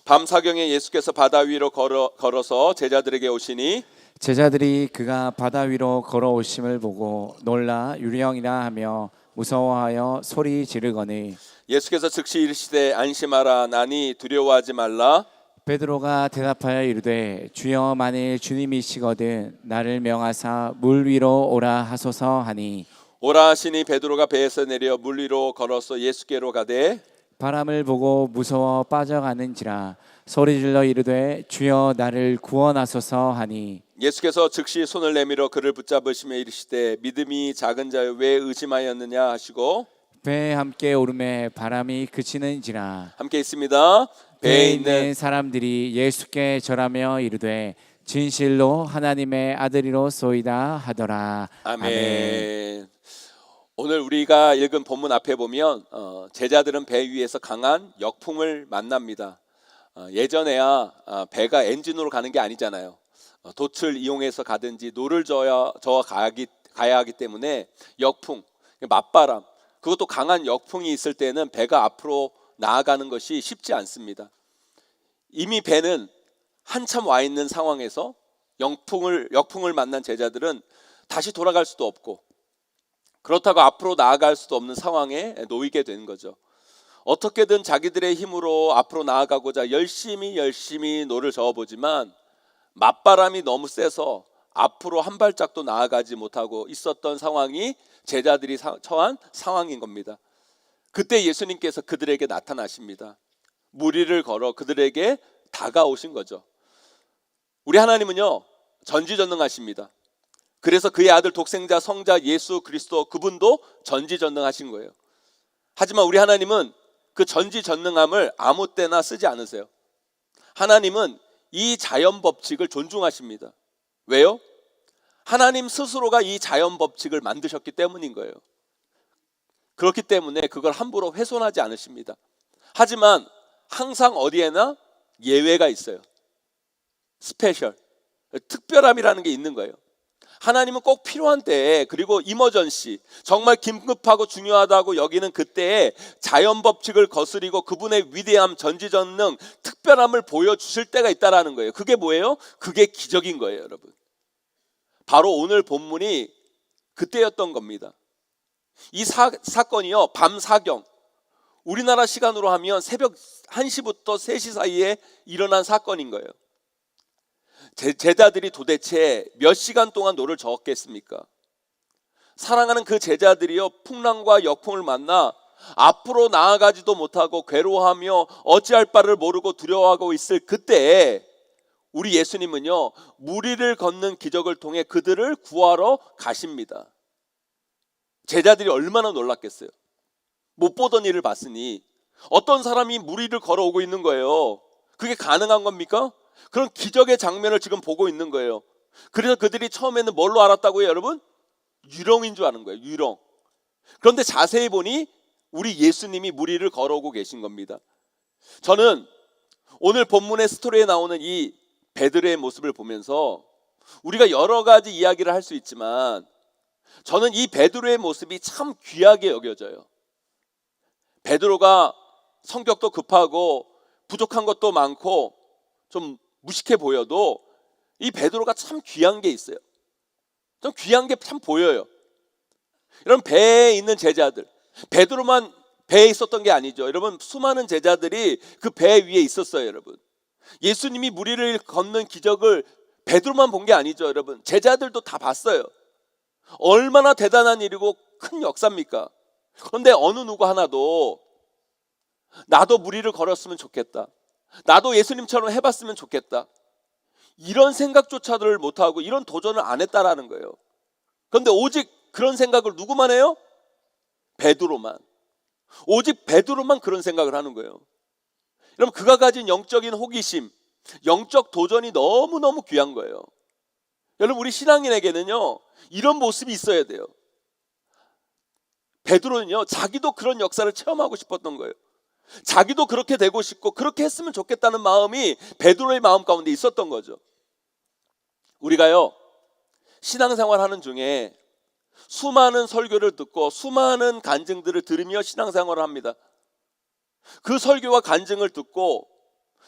밤 사경에 예수께서 바다 위로 걸어서 제자들에게 오시니 제자들이 그가 바다 위로 걸어오심을 보고 놀라 유령이라 하며 무서워하여 소리 지르거니 예수께서 즉시 이르시되 안심하라 나니 두려워하지 말라. 베드로가 대답하여 이르되 주여 만일 주님이시거든 나를 명하사 물 위로 오라 하소서 하니 오라 하시니 베드로가 배에서 내려 물 위로 걸어서 예수께로 가되 바람을 보고 무서워 빠져가는지라 소리질러 이르되 주여 나를 구원하소서 하니 예수께서 즉시 손을 내밀어 그를 붙잡으시며 이르시되 믿음이 작은 자여 왜 의심하였느냐 하시고 배에 함께 오름에 바람이 그치는지라. 함께 있습니다. 배에 있는 사람들이 예수께 절하며 이르되 진실로 하나님의 아들이로소이다 하더라. 아멘. 오늘 우리가 읽은 본문 앞에 보면 제자들은 배 위에서 강한 역풍을 만납니다. 예전에야 배가 엔진으로 가는 게 아니잖아요. 돛을 이용해서 가든지 노를 저어 가야 하기 때문에 역풍, 맞바람, 그것도 강한 역풍이 있을 때는 배가 앞으로 나아가는 것이 쉽지 않습니다. 이미 배는 한참 와 있는 상황에서 역풍을 만난 제자들은 다시 돌아갈 수도 없고 그렇다고 앞으로 나아갈 수도 없는 상황에 놓이게 되는 거죠. 어떻게든 자기들의 힘으로 앞으로 나아가고자 열심히 노를 저어보지만 맞바람이 너무 세서 앞으로 한 발짝도 나아가지 못하고 있었던 상황이 제자들이 처한 상황인 겁니다. 그때 예수님께서 그들에게 나타나십니다. 무리를 걸어 그들에게 다가오신 거죠. 우리 하나님은요, 전지전능하십니다. 그래서 그의 아들 독생자 성자 예수 그리스도, 그분도 전지전능하신 거예요. 하지만 우리 하나님은 그 전지전능함을 아무 때나 쓰지 않으세요. 하나님은 이 자연 법칙을 존중하십니다. 왜요? 하나님 스스로가 이 자연 법칙을 만드셨기 때문인 거예요. 그렇기 때문에 그걸 함부로 훼손하지 않으십니다. 하지만 항상 어디에나 예외가 있어요. 스페셜, 특별함이라는 게 있는 거예요. 하나님은 꼭 필요한 때에, 그리고 이머전시, 정말 긴급하고 중요하다고 여기는 그때에 자연 법칙을 거스리고 그분의 위대함, 전지전능, 특별함을 보여주실 때가 있다라는 거예요. 그게 뭐예요? 그게 기적인 거예요, 여러분. 바로 오늘 본문이 그때였던 겁니다. 이 사건이요, 밤 사경, 우리나라 시간으로 하면 새벽 1시부터 3시 사이에 일어난 사건인 거예요. 제자들이 도대체 몇 시간 동안 노를 저었겠습니까? 사랑하는 그 제자들이요, 풍랑과 역풍을 만나 앞으로 나아가지도 못하고 괴로워하며 어찌할 바를 모르고 두려워하고 있을 그때에 우리 예수님은요, 무리를 걷는 기적을 통해 그들을 구하러 가십니다. 제자들이 얼마나 놀랐겠어요. 못 보던 일을 봤으니 어떤 사람이 무리를 걸어오고 있는 거예요. 그게 가능한 겁니까? 그런 기적의 장면을 지금 보고 있는 거예요. 그래서 그들이 처음에는 뭘로 알았다고요, 여러분? 유령인 줄 아는 거예요, 유령. 그런데 자세히 보니 우리 예수님이 무리를 걸어오고 계신 겁니다. 저는 오늘 본문의 스토리에 나오는 이 베드로의 모습을 보면서 우리가 여러 가지 이야기를 할 수 있지만 저는 이 베드로의 모습이 참 귀하게 여겨져요. 베드로가 성격도 급하고 부족한 것도 많고 좀 무식해 보여도 이 베드로가 참 귀한 게 있어요. 좀 귀한 게 참 보여요. 여러분, 배에 있는 제자들, 베드로만 배에 있었던 게 아니죠. 여러분, 수많은 제자들이 그 배 위에 있었어요. 여러분, 예수님이 무리를 걷는 기적을 베드로만 본 게 아니죠. 여러분, 제자들도 다 봤어요. 얼마나 대단한 일이고 큰 역사입니까? 그런데 어느 누구 하나도 나도 무리를 걸었으면 좋겠다, 나도 예수님처럼 해봤으면 좋겠다, 이런 생각조차를 못하고 이런 도전을 안 했다라는 거예요. 그런데 오직 그런 생각을 누구만 해요? 베드로만. 오직 베드로만 그런 생각을 하는 거예요. 여러분, 그가 가진 영적인 호기심, 영적 도전이 너무너무 귀한 거예요. 여러분, 우리 신앙인에게는요, 이런 모습이 있어야 돼요. 베드로는요, 자기도 그런 역사를 체험하고 싶었던 거예요. 자기도 그렇게 되고 싶고 그렇게 했으면 좋겠다는 마음이 베드로의 마음 가운데 있었던 거죠. 우리가요, 신앙생활 하는 중에 수많은 설교를 듣고 수많은 간증들을 들으며 신앙생활을 합니다. 그 설교와 간증을 듣고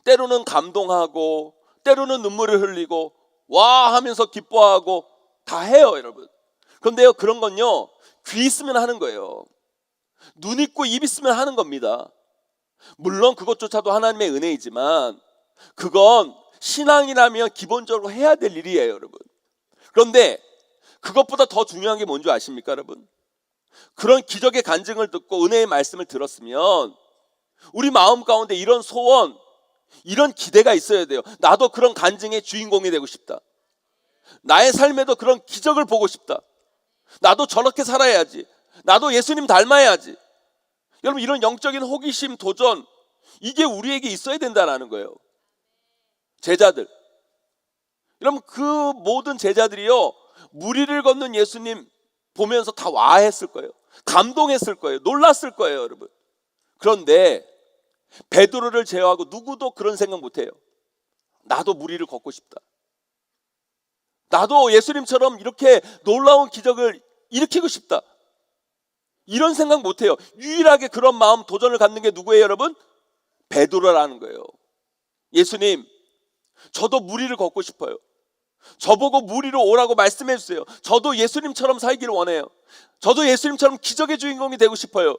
때로는 감동하고 때로는 눈물을 흘리고 와 하면서 기뻐하고 다 해요, 여러분. 그런데요, 그런 건요, 귀 있으면 하는 거예요. 눈 있고 입 있으면 하는 겁니다. 물론 그것조차도 하나님의 은혜이지만 그건 신앙이라면 기본적으로 해야 될 일이에요, 여러분. 그런데 그것보다 더 중요한 게 뭔지 아십니까, 여러분? 그런 기적의 간증을 듣고 은혜의 말씀을 들었으면 우리 마음 가운데 이런 소원, 이런 기대가 있어야 돼요. 나도 그런 간증의 주인공이 되고 싶다, 나의 삶에도 그런 기적을 보고 싶다, 나도 저렇게 살아야지, 나도 예수님 닮아야지, 여러분 이런 영적인 호기심, 도전 이게 우리에게 있어야 된다는 거예요. 제자들. 여러분 그 모든 제자들이요 무리를 걷는 예수님 보면서 다 와했을 거예요. 감동했을 거예요. 놀랐을 거예요, 여러분. 그런데 베드로를 제외하고 누구도 그런 생각 못해요. 나도 무리를 걷고 싶다. 나도 예수님처럼 이렇게 놀라운 기적을 일으키고 싶다. 이런 생각 못해요. 유일하게 그런 마음, 도전을 갖는 게 누구예요, 여러분? 베드로라는 거예요. 예수님, 저도 무리를 걷고 싶어요. 저보고 무리로 오라고 말씀해 주세요. 저도 예수님처럼 살기를 원해요. 저도 예수님처럼 기적의 주인공이 되고 싶어요.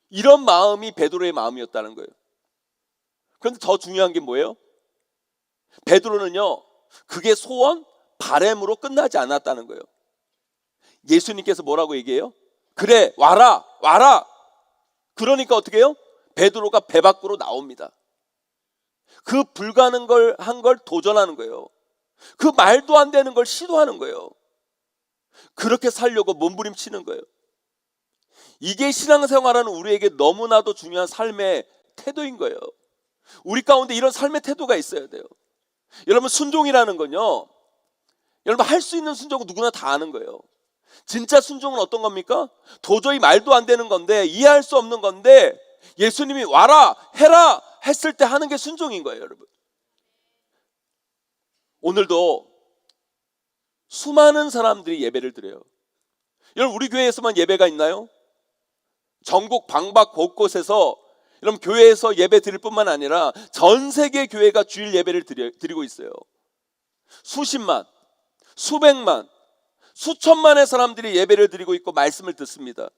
이런 마음이 베드로의 마음이었다는 거예요. 그런데 더 중요한 게 뭐예요? 베드로는요 그게 소원, 바램으로 끝나지 않았다는 거예요. 예수님께서 뭐라고 얘기해요? 그래 와라 와라. 그러니까 어떻게 해요? 베드로가 배 밖으로 나옵니다. 그 불가능한 걸 도전하는 거예요. 그 말도 안 되는 걸 시도하는 거예요. 그렇게 살려고 몸부림치는 거예요. 이게 신앙생활하는 우리에게 너무나도 중요한 삶의 태도인 거예요. 우리 가운데 이런 삶의 태도가 있어야 돼요. 여러분 순종이라는 건요 여러분 할 수 있는 순종은 누구나 다 아는 거예요. 진짜 순종은 어떤 겁니까? 도저히 말도 안 되는 건데 이해할 수 없는 건데 예수님이 와라 해라 했을 때 하는 게 순종인 거예요. 여러분 오늘도 수많은 사람들이 예배를 드려요. 여러분 우리 교회에서만 예배가 있나요? 전국 방박 곳곳에서 여러분 교회에서 예배 드릴 뿐만 아니라 전 세계 교회가 주일 예배를 드리고 있어요. 수십만, 수백만, 수천만의 사람들이 예배를 드리고 있고 말씀을 듣습니다.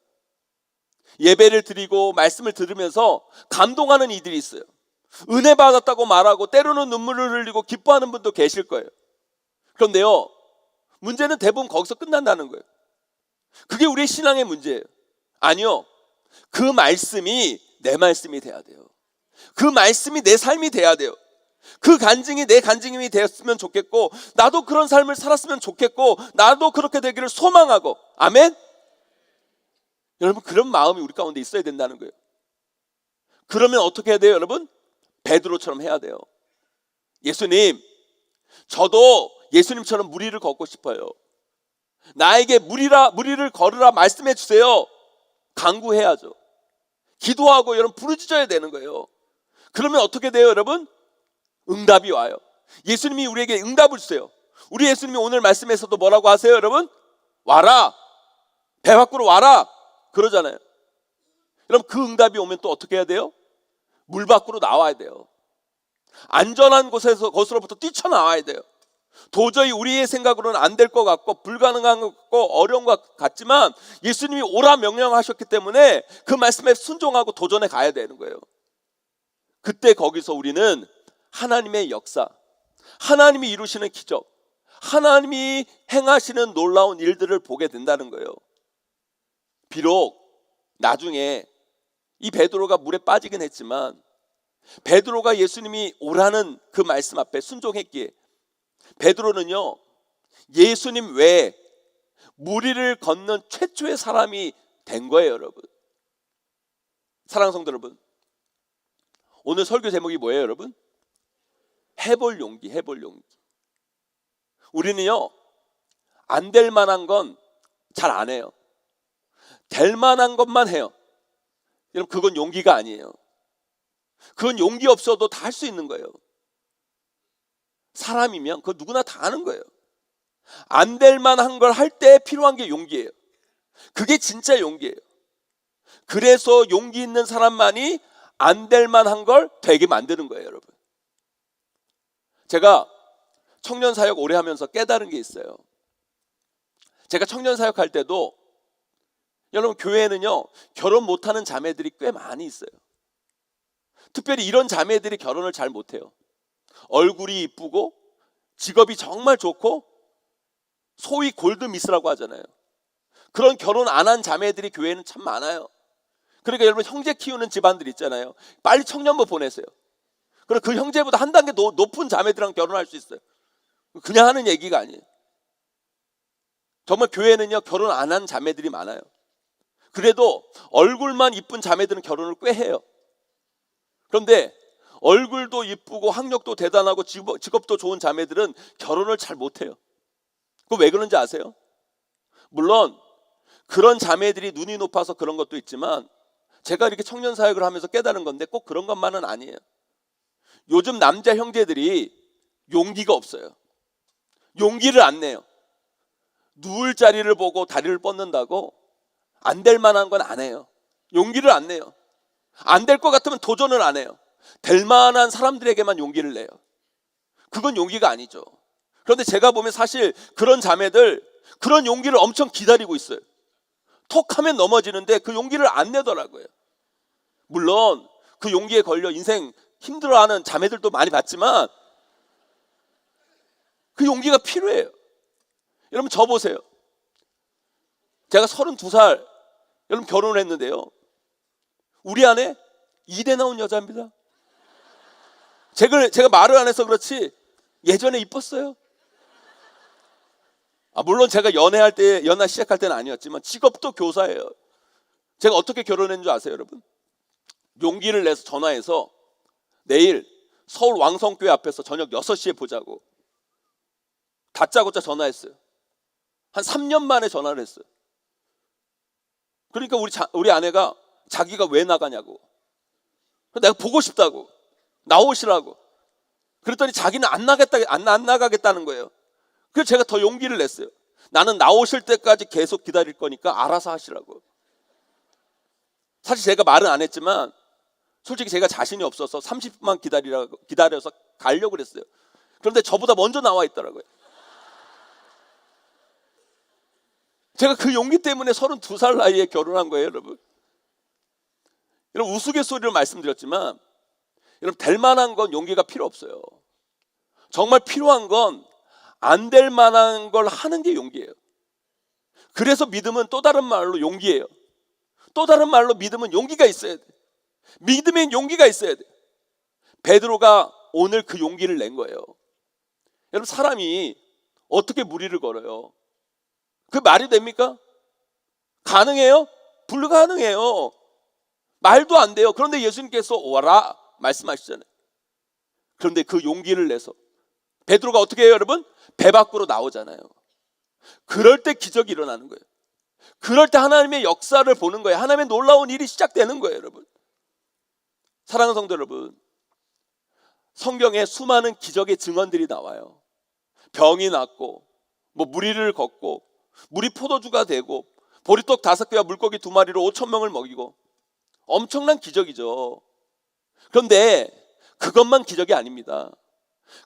예배를 드리고 말씀을 들으면서 감동하는 이들이 있어요. 은혜 받았다고 말하고 때로는 눈물을 흘리고 기뻐하는 분도 계실 거예요. 그런데요 문제는 대부분 거기서 끝난다는 거예요. 그게 우리의 신앙의 문제예요. 아니요, 그 말씀이 내 말씀이 돼야 돼요. 그 말씀이 내 삶이 돼야 돼요. 그 간증이 내 간증이 되었으면 좋겠고 나도 그런 삶을 살았으면 좋겠고 나도 그렇게 되기를 소망하고 아멘? 여러분 그런 마음이 우리 가운데 있어야 된다는 거예요. 그러면 어떻게 해야 돼요, 여러분? 베드로처럼 해야 돼요. 예수님, 저도 예수님처럼 무리를 걷고 싶어요. 나에게 무리를 걸으라 말씀해 주세요. 간구해야죠. 기도하고 여러분 부르짖어야 되는 거예요. 그러면 어떻게 돼요, 여러분? 응답이 와요. 예수님이 우리에게 응답을 주세요. 우리 예수님이 오늘 말씀에서도 뭐라고 하세요, 여러분? 와라, 배 밖으로 와라 그러잖아요. 여러분 그 응답이 오면 또 어떻게 해야 돼요? 물 밖으로 나와야 돼요. 안전한 곳으로부터 뛰쳐나와야 돼요. 도저히 우리의 생각으로는 안 될 것 같고 불가능한 것 같고 어려운 것 같지만 예수님이 오라 명령하셨기 때문에 그 말씀에 순종하고 도전해 가야 되는 거예요. 그때 거기서 우리는 하나님의 역사, 하나님이 이루시는 기적, 하나님이 행하시는 놀라운 일들을 보게 된다는 거예요. 비록 나중에 이 베드로가 물에 빠지긴 했지만 베드로가 예수님이 오라는 그 말씀 앞에 순종했기에 베드로는요 예수님 외에 무리를 걷는 최초의 사람이 된 거예요. 여러분 사랑하는 성도 여러분, 오늘 설교 제목이 뭐예요, 여러분? 해볼 용기, 해볼 용기. 우리는요 안 될 만한 건 잘 안 해요. 될 만한 것만 해요. 여러분 그건 용기가 아니에요. 그건 용기 없어도 다 할 수 있는 거예요. 사람이면 그거 누구나 다 하는 거예요. 안 될 만한 걸 할 때 필요한 게 용기예요. 그게 진짜 용기예요. 그래서 용기 있는 사람만이 안 될 만한 걸 되게 만드는 거예요, 여러분. 제가 청년 사역 오래 하면서 깨달은 게 있어요. 제가 청년 사역할 때도 여러분 교회에는요 결혼 못하는 자매들이 꽤 많이 있어요. 특별히 이런 자매들이 결혼을 잘 못해요. 얼굴이 이쁘고 직업이 정말 좋고 소위 골드미스라고 하잖아요. 그런 결혼 안 한 자매들이 교회에는 참 많아요. 그러니까 여러분 형제 키우는 집안들 있잖아요. 빨리 청년부 보내세요. 그럼 그 형제보다 한 단계 높은 자매들이랑 결혼할 수 있어요. 그냥 하는 얘기가 아니에요. 정말 교회는요 결혼 안 한 자매들이 많아요. 그래도 얼굴만 이쁜 자매들은 결혼을 꽤 해요. 그런데 얼굴도 이쁘고 학력도 대단하고 직업도 좋은 자매들은 결혼을 잘 못해요. 그거 왜 그런지 아세요? 물론 그런 자매들이 눈이 높아서 그런 것도 있지만 제가 이렇게 청년 사역을 하면서 깨달은 건데 꼭 그런 것만은 아니에요. 요즘 남자 형제들이 용기가 없어요. 용기를 안 내요. 누울 자리를 보고 다리를 뻗는다고 안 될 만한 건 안 해요. 용기를 안 내요. 안 될 것 같으면 도전을 안 해요. 될 만한 사람들에게만 용기를 내요. 그건 용기가 아니죠. 그런데 제가 보면 사실 그런 자매들 그런 용기를 엄청 기다리고 있어요. 톡 하면 넘어지는데 그 용기를 안 내더라고요. 물론 그 용기에 걸려 인생 힘들어하는 자매들도 많이 봤지만 그 용기가 필요해요. 여러분 저 보세요. 제가 32살 여러분 결혼을 했는데요. 우리 안에 2대 나온 여자입니다. 제가 말을 안 해서 그렇지 예전에 이뻤어요. 물론 제가 연하 시작할 때는 아니었지만 직업도 교사예요. 제가 어떻게 결혼했는 줄 아세요, 여러분? 용기를 내서 전화해서 내일 서울 왕성교회 앞에서 저녁 6시에 보자고 다짜고짜 전화했어요. 한 3년 만에 전화를 했어요. 그러니까 우리 아내가 자기가 왜 나가냐고, 내가 보고 싶다고, 나오시라고. 그랬더니 자기는 안 나가겠다는 거예요. 그래서 제가 더 용기를 냈어요. 나는 나오실 때까지 계속 기다릴 거니까 알아서 하시라고. 사실 제가 말은 안 했지만 솔직히 제가 자신이 없어서 30분만 기다려서 가려고 그랬어요. 그런데 저보다 먼저 나와 있더라고요. 제가 그 용기 때문에 32살 나이에 결혼한 거예요, 여러분. 여러분 우스갯소리로 말씀드렸지만 여러분 될 만한 건 용기가 필요 없어요. 정말 필요한 건 안 될 만한 걸 하는 게 용기예요. 그래서 믿음은 또 다른 말로 용기예요. 또 다른 말로 믿음은 용기가 있어야 돼. 믿음엔 용기가 있어야 돼. 베드로가 오늘 그 용기를 낸 거예요. 여러분 사람이 어떻게 무리를 걸어요? 그 말이 됩니까? 가능해요? 불가능해요. 말도 안 돼요. 그런데 예수님께서 오라 말씀하시잖아요. 그런데 그 용기를 내서 베드로가 어떻게 해요, 여러분? 배 밖으로 나오잖아요. 그럴 때 기적이 일어나는 거예요. 그럴 때 하나님의 역사를 보는 거예요. 하나님의 놀라운 일이 시작되는 거예요, 여러분. 사랑하는 성도 여러분, 성경에 수많은 기적의 증언들이 나와요. 병이 낫고 무리를 걷고 물이 포도주가 되고 보리떡 5개와 물고기 2마리로 5,000명을 먹이고 엄청난 기적이죠. 그런데 그것만 기적이 아닙니다.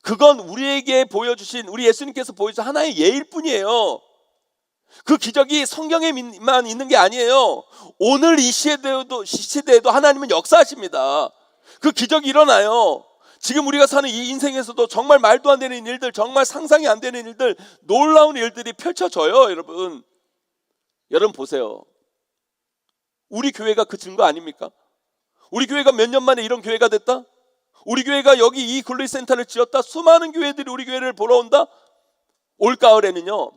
그건 우리에게 보여주신, 우리 예수님께서 보여주신 하나의 예일 뿐이에요. 그 기적이 성경에만 있는 게 아니에요. 오늘 이 시대에도 하나님은 역사하십니다. 그 기적이 일어나요. 지금 우리가 사는 이 인생에서도 정말 말도 안 되는 일들, 정말 상상이 안 되는 일들, 놀라운 일들이 펼쳐져요, 여러분. 여러분 보세요. 우리 교회가 그 증거 아닙니까? 우리 교회가 몇 년 만에 이런 교회가 됐다? 우리 교회가 여기 이 글로리센터를 지었다? 수많은 교회들이 우리 교회를 보러 온다? 올 가을에는요,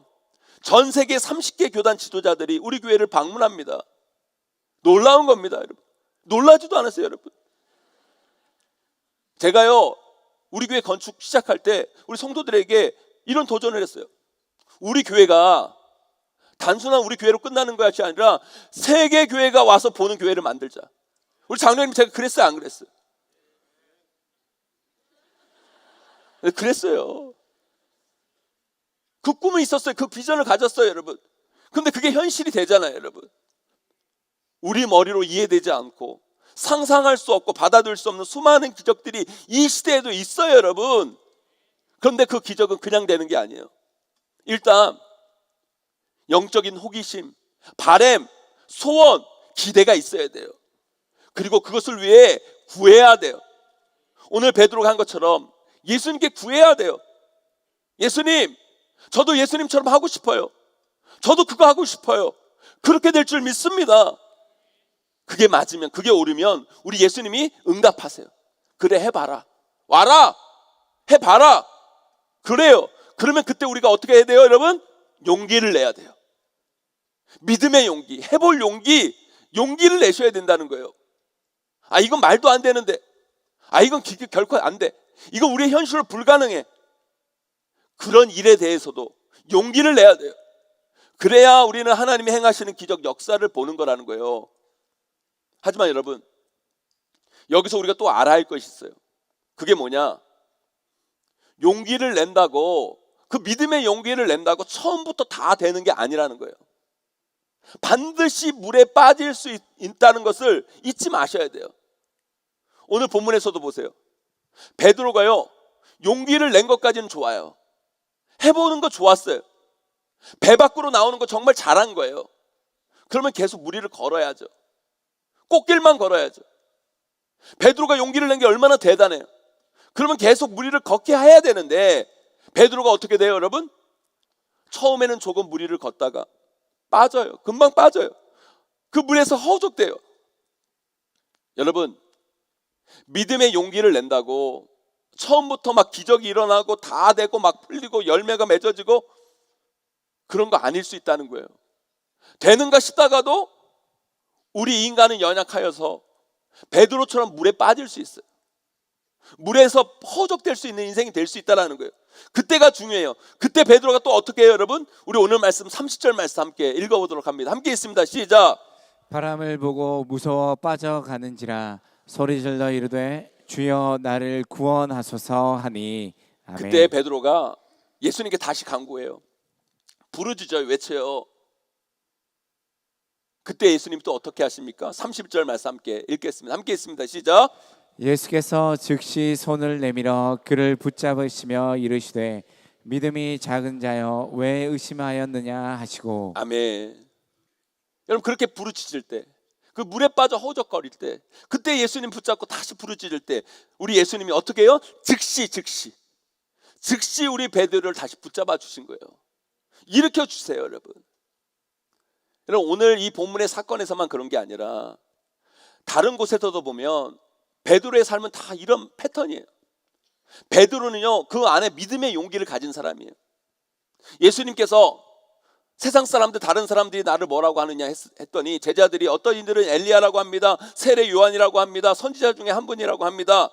전 세계 30개 교단 지도자들이 우리 교회를 방문합니다. 놀라운 겁니다, 여러분. 놀라지도 않았어요, 여러분. 제가요, 우리 교회 건축 시작할 때 우리 성도들에게 이런 도전을 했어요. 우리 교회가 단순한 우리 교회로 끝나는 것이 아니라 세계 교회가 와서 보는 교회를 만들자. 우리 장로님 제가 그랬어요, 안 그랬어요? 그랬어요. 그 꿈은 있었어요. 그 비전을 가졌어요, 여러분. 근데 그게 현실이 되잖아요, 여러분. 우리 머리로 이해되지 않고 상상할 수 없고 받아들일 수 없는 수많은 기적들이 이 시대에도 있어요, 여러분. 그런데 그 기적은 그냥 되는 게 아니에요. 일단 영적인 호기심, 바램, 소원, 기대가 있어야 돼요. 그리고 그것을 위해 구해야 돼요. 오늘 베드로가 한 것처럼 예수님께 구해야 돼요. 예수님, 저도 예수님처럼 하고 싶어요. 저도 그거 하고 싶어요. 그렇게 될 줄 믿습니다. 그게 맞으면, 그게 옳으면 우리 예수님이 응답하세요. 그래, 해봐라. 와라. 해봐라. 그래요. 그러면 그때 우리가 어떻게 해야 돼요, 여러분? 용기를 내야 돼요. 믿음의 용기, 해볼 용기, 용기를 내셔야 된다는 거예요. 아, 이건 말도 안 되는데, 아, 이건 결코 안 돼, 이건 우리의 현실로 불가능해. 그런 일에 대해서도 용기를 내야 돼요. 그래야 우리는 하나님이 행하시는 기적 역사를 보는 거라는 거예요. 하지만 여러분, 여기서 우리가 또 알아야 할 것이 있어요. 그게 뭐냐? 용기를 낸다고, 그 믿음의 용기를 낸다고 처음부터 다 되는 게 아니라는 거예요. 반드시 물에 빠질 수 있다는 것을 잊지 마셔야 돼요. 오늘 본문에서도 보세요. 베드로가요, 용기를 낸 것까지는 좋아요. 해보는 거 좋았어요. 배 밖으로 나오는 거 정말 잘한 거예요. 그러면 계속 무리를 걸어야죠. 꽃길만 걸어야죠. 베드로가 용기를 낸 게 얼마나 대단해요. 그러면 계속 무리를 걷게 해야 되는데, 베드로가 어떻게 돼요, 여러분? 처음에는 조금 무리를 걷다가 빠져요. 금방 빠져요. 그 물에서 허우적대요. 여러분, 믿음의 용기를 낸다고 처음부터 막 기적이 일어나고 다 되고 막 풀리고 열매가 맺어지고 그런 거 아닐 수 있다는 거예요. 되는가 싶다가도 우리 인간은 연약하여서 베드로처럼 물에 빠질 수 있어요. 물에서 허우적될 수 있는 인생이 될 수 있다는 거예요. 그때가 중요해요. 그때 베드로가 또 어떻게 해요, 여러분? 우리 오늘 말씀 30절 말씀 함께 읽어보도록 합니다. 함께 있습니다. 시작. 바람을 보고 무서워 빠져가는지라 소리질러 이르되 주여 나를 구원하소서 하니. 아멘. 그때 베드로가 예수님께 다시 간구해요. 부르짖어요. 외쳐요. 그때 예수님 또 어떻게 하십니까? 30절 말씀 함께 읽겠습니다. 함께 있습니다. 시작. 예수께서 즉시 손을 내밀어 그를 붙잡으시며 이르시되 믿음이 작은 자여 왜 의심하였느냐 하시고. 아멘. 여러분, 그렇게 부르짖을 때, 그 물에 빠져 허우적거릴 때, 그때 예수님 붙잡고 다시 부르짖을 때 우리 예수님이 어떻게 해요? 즉시 우리 베드로를 다시 붙잡아 주신 거예요. 일으켜 주세요, 여러분. 여러분, 오늘 이 본문의 사건에서만 그런 게 아니라 다른 곳에서도 보면 베드로의 삶은 다 이런 패턴이에요. 베드로는요, 그 안에 믿음의 용기를 가진 사람이에요. 예수님께서 세상 사람들, 다른 사람들이 나를 뭐라고 하느냐 했더니 제자들이 어떤 이들은 엘리야라고 합니다. 세례 요한이라고 합니다. 선지자 중에 한 분이라고 합니다.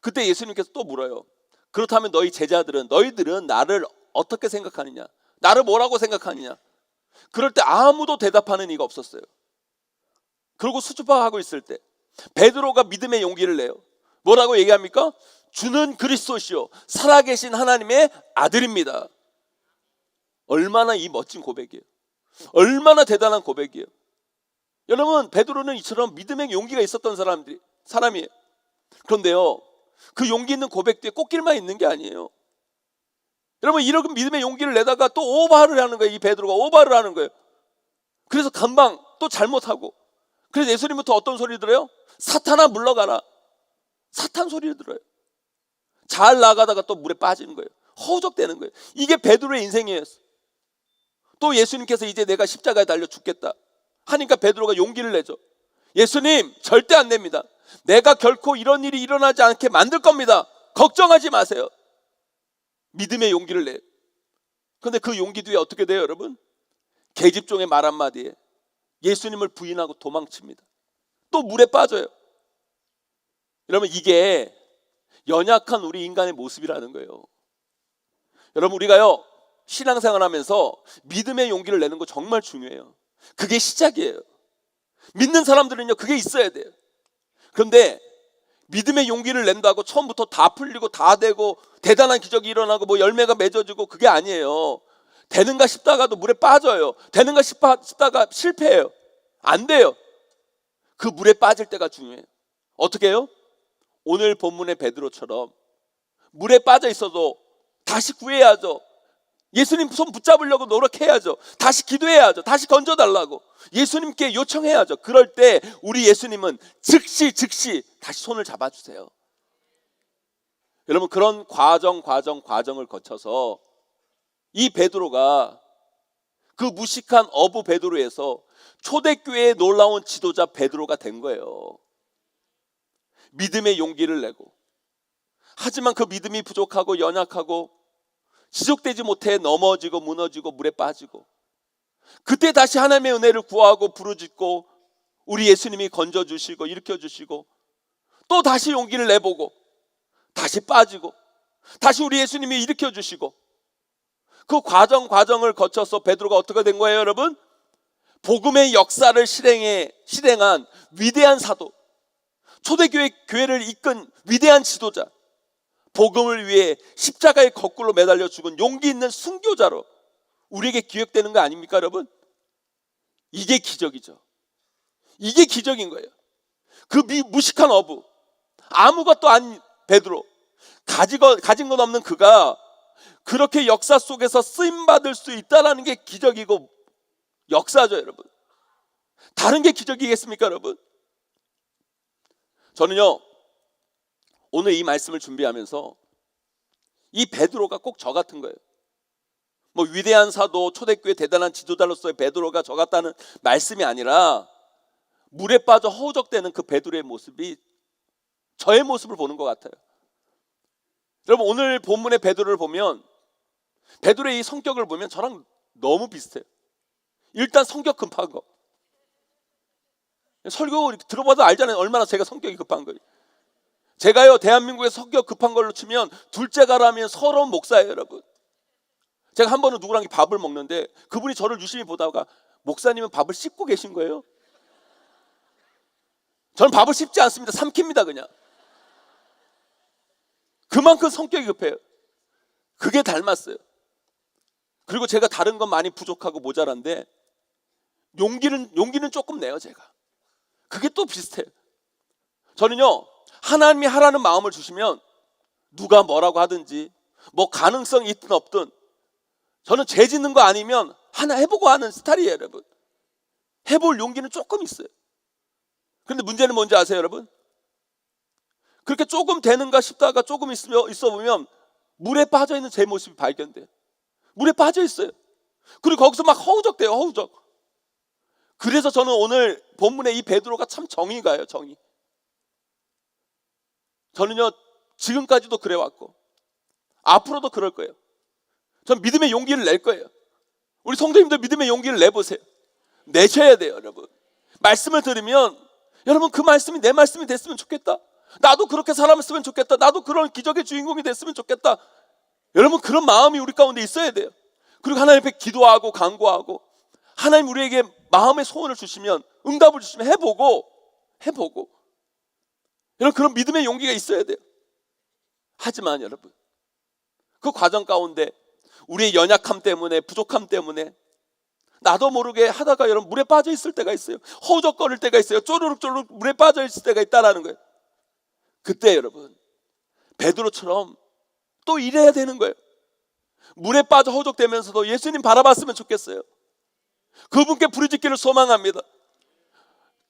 그때 예수님께서 또 물어요. 그렇다면 너희들은 나를 어떻게 생각하느냐? 나를 뭐라고 생각하느냐? 그럴 때 아무도 대답하는 이가 없었어요. 그리고 수줍어하고 있을 때 베드로가 믿음의 용기를 내요. 뭐라고 얘기합니까? 주는 그리스도시요 살아계신 하나님의 아들입니다. 얼마나 이 멋진 고백이에요. 얼마나 대단한 고백이에요. 여러분, 베드로는 이처럼 믿음의 용기가 있었던 사람이에요. 그런데요, 그 용기 있는 고백 뒤에 꽃길만 있는 게 아니에요. 여러분, 이런 믿음의 용기를 내다가 또 오바를 하는 거예요. 이 베드로가 오바를 하는 거예요. 그래서 금방 또 잘못하고, 그래서 예수님부터 어떤 소리 들어요? 사탄아 물러가라. 사탄 소리를 들어요. 잘 나가다가 또 물에 빠지는 거예요. 허우적대는 거예요. 이게 베드로의 인생이에요. 또 예수님께서 이제 내가 십자가에 달려 죽겠다 하니까 베드로가 용기를 내죠. 예수님, 절대 안 됩니다. 내가 결코 이런 일이 일어나지 않게 만들 겁니다. 걱정하지 마세요. 믿음의 용기를 내요. 그런데 그 용기 뒤에 어떻게 돼요, 여러분? 계집종의 말 한마디에 예수님을 부인하고 도망칩니다. 또 물에 빠져요. 여러분, 이게 연약한 우리 인간의 모습이라는 거예요. 여러분, 우리가요, 신앙생활 하면서 믿음의 용기를 내는 거 정말 중요해요. 그게 시작이에요. 믿는 사람들은요, 그게 있어야 돼요. 그런데 믿음의 용기를 낸다고 처음부터 다 풀리고 다 되고 대단한 기적이 일어나고 뭐 열매가 맺어지고 그게 아니에요. 되는가 싶다가도 물에 빠져요. 되는가 싶다가 실패해요. 안 돼요. 그 물에 빠질 때가 중요해요. 어떻게 해요? 오늘 본문의 베드로처럼 물에 빠져 있어도 다시 구해야죠. 예수님 손 붙잡으려고 노력해야죠. 다시 기도해야죠. 다시 건져달라고 예수님께 요청해야죠. 그럴 때 우리 예수님은 즉시 다시 손을 잡아주세요. 여러분, 그런 과정을 거쳐서 이 베드로가 그 무식한 어부 베드로에서 초대교회의 놀라운 지도자 베드로가 된 거예요. 믿음의 용기를 내고, 하지만 그 믿음이 부족하고 연약하고 지속되지 못해 넘어지고 무너지고 물에 빠지고, 그때 다시 하나님의 은혜를 구하고 부르짖고 우리 예수님이 건져주시고 일으켜주시고 또 다시 용기를 내보고 다시 빠지고 다시 우리 예수님이 일으켜주시고 그 과정을 거쳐서 베드로가 어떻게 된 거예요, 여러분? 복음의 역사를 실행한 위대한 사도, 초대교회를 이끈 위대한 지도자, 복음을 위해 십자가에 거꾸로 매달려 죽은 용기 있는 순교자로 우리에게 기억되는 거 아닙니까, 여러분? 이게 기적이죠. 이게 기적인 거예요. 그 무식한 어부, 아무것도 아닌 베드로, 가진 건 없는 그가 그렇게 역사 속에서 쓰임받을 수 있다는 게 기적이고 역사죠, 여러분. 다른 게 기적이겠습니까, 여러분? 저는요, 오늘 이 말씀을 준비하면서 이 베드로가 꼭 저 같은 거예요. 뭐 위대한 사도, 초대교회 대단한 지도자로서의 베드로가 저 같다는 말씀이 아니라 물에 빠져 허우적대는 그 베드로의 모습이 저의 모습을 보는 것 같아요. 여러분, 오늘 본문의 베드로를 보면 베드로의 이 성격을 보면 저랑 너무 비슷해요. 일단 성격 급한 거. 설교 들어봐도 알잖아요. 얼마나 제가 성격이 급한 거예요. 제가요, 대한민국에 성격 급한 걸로 치면 둘째가라면 서러운 목사예요, 여러분. 제가 한 번은 누구랑 밥을 먹는데 그분이 저를 유심히 보다가 목사님은 밥을 씹고 계신 거예요. 저는 밥을 씹지 않습니다. 삼킵니다, 그냥. 그만큼 성격이 급해요. 그게 닮았어요. 그리고 제가 다른 건 많이 부족하고 모자란데 용기는 조금 내요, 제가. 그게 또 비슷해요. 저는요, 하나님이 하라는 마음을 주시면 누가 뭐라고 하든지 뭐 가능성이 있든 없든 저는 죄 짓는 거 아니면 하나 해보고 하는 스타일이에요, 여러분. 해볼 용기는 조금 있어요. 그런데 문제는 뭔지 아세요, 여러분? 그렇게 조금 되는가 싶다가 조금 있어 보면 물에 빠져 있는 제 모습이 발견돼요. 물에 빠져 있어요. 그리고 거기서 막 허우적대요, 허우적. 그래서 저는 오늘 본문의 이 베드로가 참 정이 가요, 정이. 저는요, 지금까지도 그래왔고 앞으로도 그럴 거예요. 전 믿음의 용기를 낼 거예요. 우리 성도님들 믿음의 용기를 내보세요. 내셔야 돼요, 여러분. 말씀을 들으면 여러분, 그 말씀이 내 말씀이 됐으면 좋겠다. 나도 그렇게 살았으면 좋겠다. 나도 그런 기적의 주인공이 됐으면 좋겠다. 여러분, 그런 마음이 우리 가운데 있어야 돼요. 그리고 하나님 앞에 기도하고 간구하고 하나님 우리에게 마음의 소원을 주시면, 응답을 주시면 해보고 여러분, 그런 믿음의 용기가 있어야 돼요. 하지만 여러분, 그 과정 가운데 우리의 연약함 때문에, 부족함 때문에 나도 모르게 하다가 여러분 물에 빠져 있을 때가 있어요. 허우적거릴 때가 있어요. 쪼르륵쪼르륵 물에 빠져 있을 때가 있다라는 거예요. 그때 여러분, 베드로처럼 또 이래야 되는 거예요. 물에 빠져 허우적대면서도 예수님 바라봤으면 좋겠어요. 그분께 부르짖기를 소망합니다.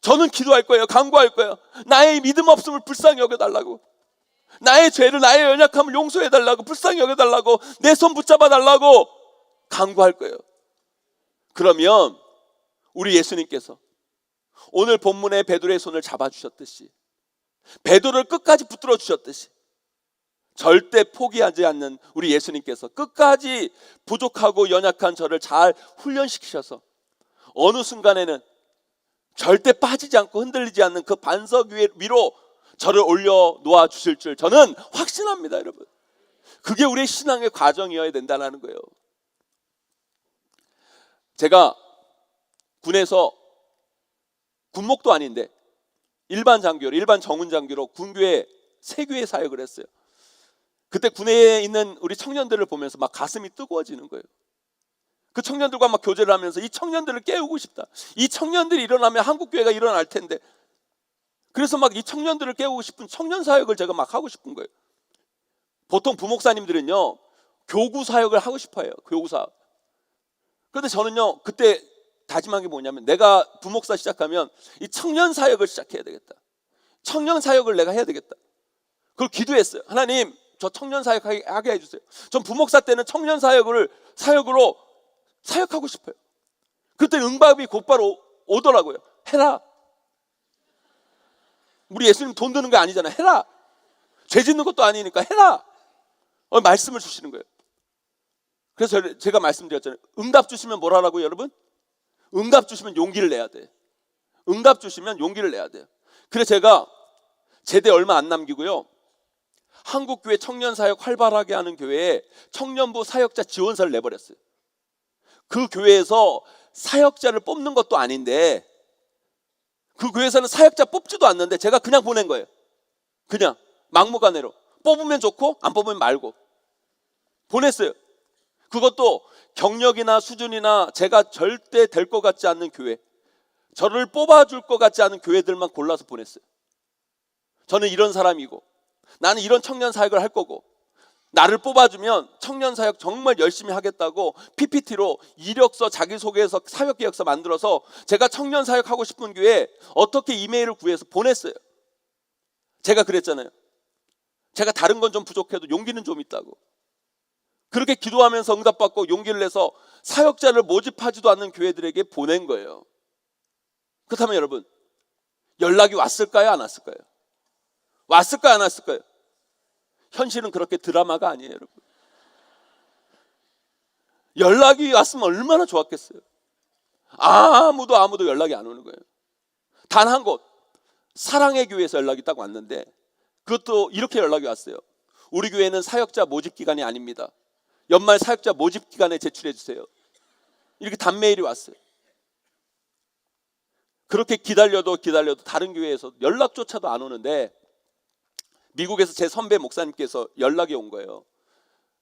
저는 기도할 거예요. 간구할 거예요. 나의 믿음 없음을 불쌍히 여겨달라고, 나의 죄를, 나의 연약함을 용서해달라고, 불쌍히 여겨달라고, 내 손 붙잡아달라고 간구할 거예요. 그러면 우리 예수님께서 오늘 본문의 베드로의 손을 잡아주셨듯이, 베드로를 끝까지 붙들어 주셨듯이 절대 포기하지 않는 우리 예수님께서 끝까지 부족하고 연약한 저를 잘 훈련시키셔서 어느 순간에는 절대 빠지지 않고 흔들리지 않는 그 반석 위로 저를 올려 놓아 주실 줄 저는 확신합니다, 여러분. 그게 우리의 신앙의 과정이어야 된다는 거예요. 제가 군에서 군목도 아닌데 일반 장교로, 일반 정훈 장교로 군교회 세교회 사역을 했어요. 그때 군에 있는 우리 청년들을 보면서 막 가슴이 뜨거워지는 거예요. 그 청년들과 막 교제를 하면서 이 청년들을 깨우고 싶다. 이 청년들이 일어나면 한국교회가 일어날 텐데. 그래서 막 이 청년들을 깨우고 싶은 청년 사역을 제가 막 하고 싶은 거예요. 보통 부목사님들은요, 교구 사역을 하고 싶어요. 교구 사역. 그런데 저는요, 그때 다짐한 게 뭐냐면, 내가 부목사 시작하면 이 청년 사역을 시작해야 되겠다. 청년 사역을 내가 해야 되겠다. 그걸 기도했어요. 하나님, 저 청년 사역하게 해주세요. 전 부목사 때는 청년 사역으로 사역하고 싶어요. 그때 응답이 곧바로 오더라고요. 해라. 우리 예수님 돈 드는 거 아니잖아요. 해라. 죄 짓는 것도 아니니까 해라. 말씀을 주시는 거예요. 그래서 제가 말씀드렸잖아요. 응답 주시면 뭘 하라고요, 여러분? 응답 주시면 용기를 내야 돼. 응답 주시면 용기를 내야 돼요. 그래서 제가 제대 얼마 안 남기고요, 한국교회 청년사역 활발하게 하는 교회에 청년부 사역자 지원서를 내버렸어요. 그 교회에서 사역자를 뽑는 것도 아닌데, 그 교회에서는 사역자 뽑지도 않는데 제가 그냥 보낸 거예요. 그냥 막무가내로 뽑으면 좋고 안 뽑으면 말고 보냈어요. 그것도 경력이나 수준이나 제가 절대 될 것 같지 않는 교회, 저를 뽑아줄 것 같지 않은 교회들만 골라서 보냈어요. 저는 이런 사람이고, 나는 이런 청년 사역을 할 거고, 나를 뽑아주면 청년 사역 정말 열심히 하겠다고 PPT로 이력서, 자기소개서, 사역계획서 만들어서 제가 청년 사역하고 싶은 교회에 어떻게 이메일을 구해서 보냈어요. 제가 그랬잖아요. 제가 다른 건 좀 부족해도 용기는 좀 있다고. 그렇게 기도하면서 응답받고 용기를 내서 사역자를 모집하지도 않는 교회들에게 보낸 거예요. 그렇다면 여러분, 연락이 왔을까요? 안 왔을까요? 왔을까요? 안 왔을까요? 현실은 그렇게 드라마가 아니에요, 여러분. 연락이 왔으면 얼마나 좋았겠어요. 아무도 연락이 안 오는 거예요. 단 한 곳, 사랑의 교회에서 연락이 딱 왔는데, 그것도 이렇게 연락이 왔어요. 우리 교회는 사역자 모집 기간이 아닙니다. 연말 사역자 모집 기간에 제출해 주세요. 이렇게 단메일이 왔어요. 그렇게 기다려도 다른 교회에서 연락조차도 안 오는데, 미국에서 제 선배 목사님께서 연락이 온 거예요.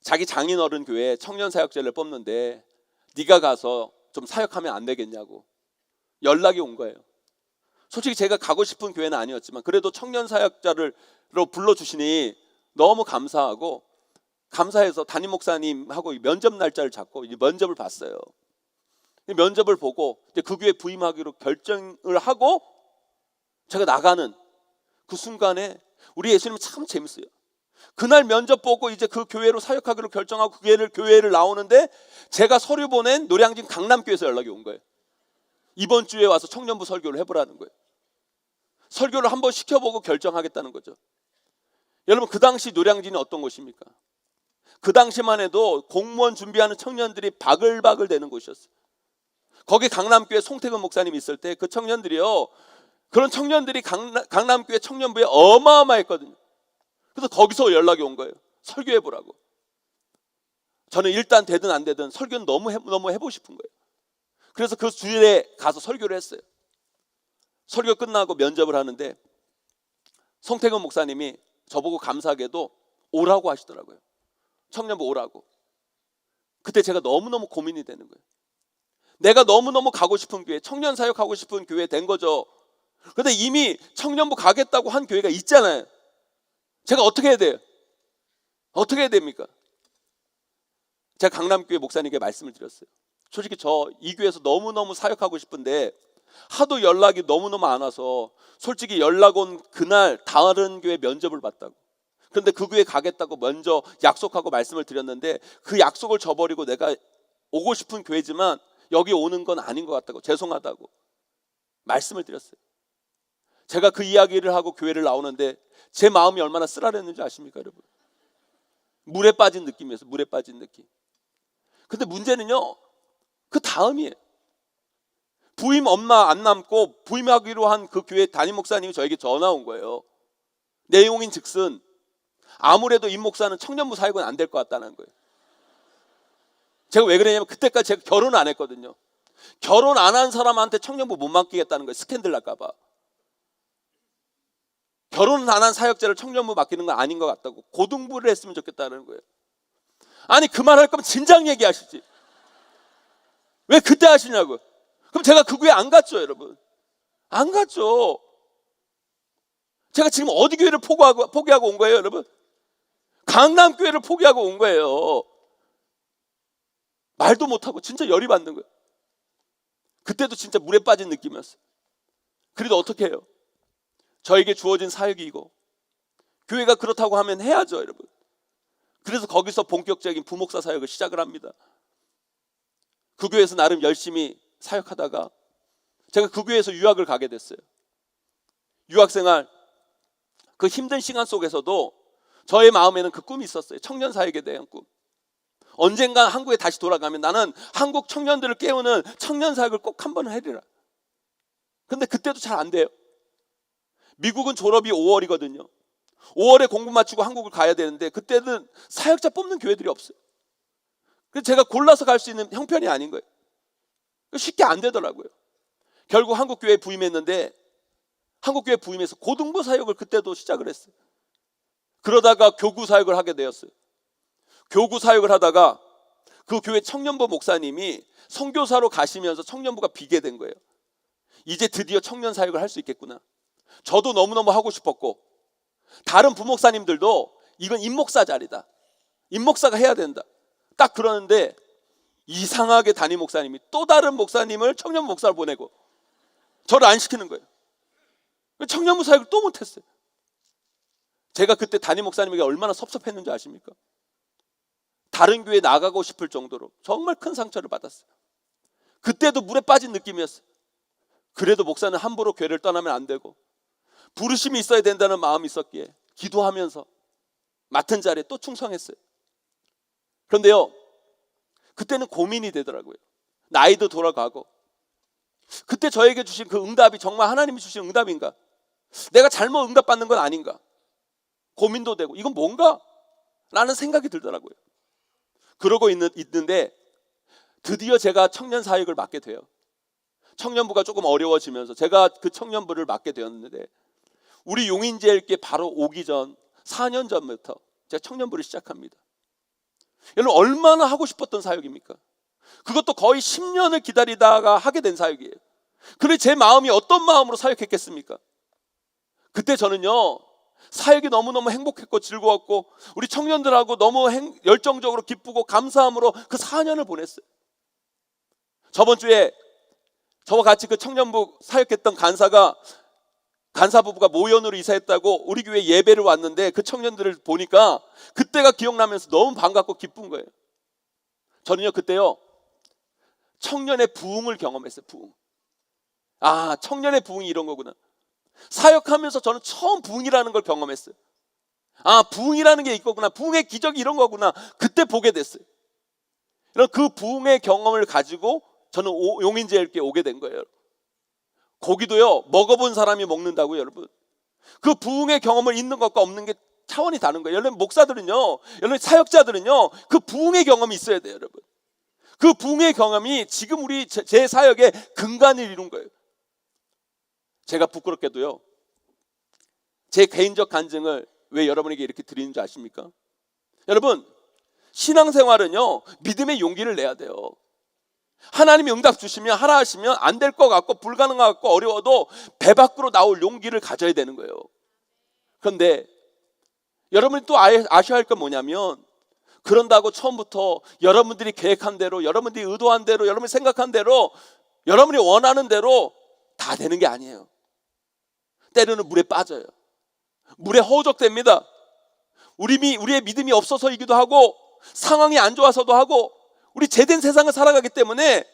자기 장인어른 교회에 청년 사역자를 뽑는데 네가 가서 좀 사역하면 안 되겠냐고 연락이 온 거예요. 솔직히 제가 가고 싶은 교회는 아니었지만 그래도 청년 사역자로 불러주시니 너무 감사하고, 감사해서 담임 목사님하고 면접 날짜를 잡고 이제 면접을 봤어요. 면접을 보고 이제 그 교회 부임하기로 결정을 하고 제가 나가는 그 순간에 우리 예수님은 참 재밌어요. 그날 면접 보고 이제 그 교회로 사역하기로 결정하고 그 교회를 나오는데, 제가 서류 보낸 노량진 강남교회에서 연락이 온 거예요. 이번 주에 와서 청년부 설교를 해보라는 거예요. 설교를 한번 시켜보고 결정하겠다는 거죠. 여러분, 그 당시 노량진이 어떤 곳입니까? 그 당시만 해도 공무원 준비하는 청년들이 바글바글 되는 곳이었어요. 거기 강남교회 송태근 목사님이 있을 때 그 청년들이요, 그런 청년들이 강남교회 청년부에 어마어마했거든요. 그래서 거기서 연락이 온 거예요. 설교해보라고. 저는 일단 되든 안 되든 설교는 너무 해보고 싶은 거예요. 그래서 그 주일에 가서 설교를 했어요. 설교 끝나고 면접을 하는데 송태근 목사님이 저보고 감사하게도 오라고 하시더라고요. 청년부 오라고. 그때 제가 너무너무 고민이 되는 거예요. 내가 너무너무 가고 싶은 교회, 청년 사역하고 싶은 교회 된 거죠. 그런데 이미 청년부 가겠다고 한 교회가 있잖아요. 제가 어떻게 해야 돼요? 어떻게 해야 됩니까? 제가 강남교회 목사님께 말씀을 드렸어요. 솔직히 저 이 교회에서 너무너무 사역하고 싶은데 하도 연락이 너무너무 안 와서 솔직히 연락 온 그날 다른 교회 면접을 봤다고. 그런데 그 교회 가겠다고 먼저 약속하고 말씀을 드렸는데 그 약속을 저버리고 내가 오고 싶은 교회지만 여기 오는 건 아닌 것 같다고, 죄송하다고 말씀을 드렸어요. 제가 그 이야기를 하고 교회를 나오는데 제 마음이 얼마나 쓰라렸는지 아십니까, 여러분? 물에 빠진 느낌이었어요. 물에 빠진 느낌. 근데 문제는요, 그 다음이에요. 부임 엄마 안 남고 부임하기로 한 그 교회 담임 목사님이 저에게 전화 온 거예요. 내용인 즉슨 아무래도 임 목사는 청년부 사역은 안 될 것 같다는 거예요. 제가 왜 그러냐면 그때까지 제가 결혼 안 했거든요. 결혼 안 한 사람한테 청년부 못 맡기겠다는 거예요. 스캔들 날까 봐. 결혼 안 한 사역자를 청년부 맡기는 건 아닌 것 같다고, 고등부를 했으면 좋겠다는 거예요. 아니 그 말 할 거면 진작 얘기하시지. 왜 그때 하시냐고. 그럼 제가 그 교회 안 갔죠, 여러분. 안 갔죠. 제가 지금 어디 교회를 포기하고 온 거예요, 여러분? 강남교회를 포기하고 온 거예요. 말도 못하고 진짜 열이 받는 거예요. 그때도 진짜 물에 빠진 느낌이었어요. 그래도 어떻게 해요? 저에게 주어진 사역이고 교회가 그렇다고 하면 해야죠, 여러분. 그래서 거기서 본격적인 부목사 사역을 시작을 합니다. 그 교회에서 나름 열심히 사역하다가 제가 그 교회에서 유학을 가게 됐어요. 유학생활 그 힘든 시간 속에서도 저의 마음에는 그 꿈이 있었어요. 청년 사역에 대한 꿈. 언젠가 한국에 다시 돌아가면 나는 한국 청년들을 깨우는 청년 사역을 꼭 한번 해리라. 근데 그때도 잘 안 돼요. 미국은 졸업이 5월이거든요. 5월에 공부 마치고 한국을 가야 되는데 그때는 사역자 뽑는 교회들이 없어요. 그래서 제가 골라서 갈 수 있는 형편이 아닌 거예요. 쉽게 안 되더라고요. 결국 한국교회에 부임했는데 한국교회 부임해서 고등부 사역을 그때도 시작을 했어요. 그러다가 교구 사역을 하게 되었어요. 교구 사역을 하다가 그 교회 청년부 목사님이 선교사로 가시면서 청년부가 비게 된 거예요. 이제 드디어 청년 사역을 할 수 있겠구나. 저도 너무너무 하고 싶었고 다른 부목사님들도 이건 임목사 자리다. 임목사가 해야 된다. 딱 그러는데 이상하게 담임 목사님이 또 다른 목사님을 청년부 목사를 보내고 저를 안 시키는 거예요. 청년부 사역을 또 못했어요. 제가 그때 담임 목사님에게 얼마나 섭섭했는지 아십니까? 다른 교회에 나가고 싶을 정도로 정말 큰 상처를 받았어요. 그때도 물에 빠진 느낌이었어요. 그래도 목사는 함부로 교회를 떠나면 안 되고 부르심이 있어야 된다는 마음이 있었기에 기도하면서 맡은 자리에 또 충성했어요. 그런데요, 그때는 고민이 되더라고요. 나이도 돌아가고 그때 저에게 주신 그 응답이 정말 하나님이 주신 응답인가? 내가 잘못 응답받는 건 아닌가? 고민도 되고 이건 뭔가? 라는 생각이 들더라고요. 그러고 있는데 드디어 제가 청년 사역을 맡게 돼요. 청년부가 조금 어려워지면서 제가 그 청년부를 맡게 되었는데 우리 용인제일교회 바로 오기 전 4년 전부터 제가 청년부를 시작합니다. 여러분 얼마나 하고 싶었던 사역입니까? 그것도 거의 10년을 기다리다가 하게 된 사역이에요. 그런데 제 마음이 어떤 마음으로 사역했겠습니까? 그때 저는요 사역이 너무너무 행복했고 즐거웠고 우리 청년들하고 너무 열정적으로 기쁘고 감사함으로 그 4년을 보냈어요. 저번 주에 저와 같이 그 청년부 사역했던 간사 부부가 모연으로 이사했다고 우리 교회 예배를 왔는데 그 청년들을 보니까 그때가 기억나면서 너무 반갑고 기쁜 거예요. 저는요 그때요 청년의 부흥을 경험했어요. 부흥. 아, 청년의 부흥이 이런 거구나. 사역하면서 저는 처음 부흥이라는 걸 경험했어요. 아, 부흥이라는 게 있거구나. 부흥의 기적이 이런 거구나. 그때 보게 됐어요. 이런 그 부흥의 경험을 가지고 저는 용인제일교회에 오게 된 거예요. 고기도요 먹어본 사람이 먹는다고요, 여러분. 그 부흥의 경험을 있는 것과 없는 게 차원이 다른 거예요. 여러분 목사들은요, 여러분 사역자들은요 그 부흥의 경험이 있어야 돼요, 여러분. 그 부흥의 경험이 지금 우리 제 사역의 근간을 이룬 거예요. 제가 부끄럽게도요 제 개인적 간증을 왜 여러분에게 이렇게 드리는 줄 아십니까? 여러분 신앙생활은요 믿음의 용기를 내야 돼요. 하나님이 응답 주시면 하라 하시면 안 될 것 같고 불가능한 것 같고 어려워도 배 밖으로 나올 용기를 가져야 되는 거예요. 그런데 여러분이 또 아셔야 할 건 뭐냐면 그런다고 처음부터 여러분들이 계획한 대로 여러분들이 의도한 대로 여러분이 생각한 대로 여러분이 원하는 대로 다 되는 게 아니에요. 때로는 물에 빠져요. 물에 허우적됩니다. 우리의 믿음이 없어서이기도 하고 상황이 안 좋아서도 하고 우리 죄된 세상을 살아가기 때문에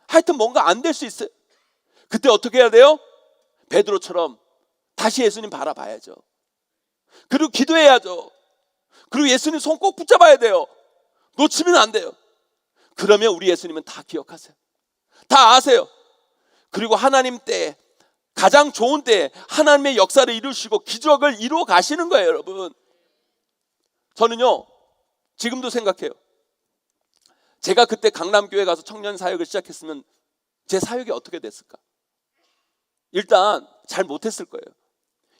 하여튼 뭔가 안 될 수 있어요. 그때 어떻게 해야 돼요? 베드로처럼 다시 예수님 바라봐야죠. 그리고 기도해야죠. 그리고 예수님 손 꼭 붙잡아야 돼요. 놓치면 안 돼요. 그러면 우리 예수님은 다 기억하세요. 다 아세요. 그리고 하나님 때에 가장 좋은 때에 하나님의 역사를 이루시고 기적을 이루어 가시는 거예요, 여러분. 저는요 지금도 생각해요. 제가 그때 강남교회 가서 청년 사역을 시작했으면 제 사역이 어떻게 됐을까? 일단 잘 못했을 거예요.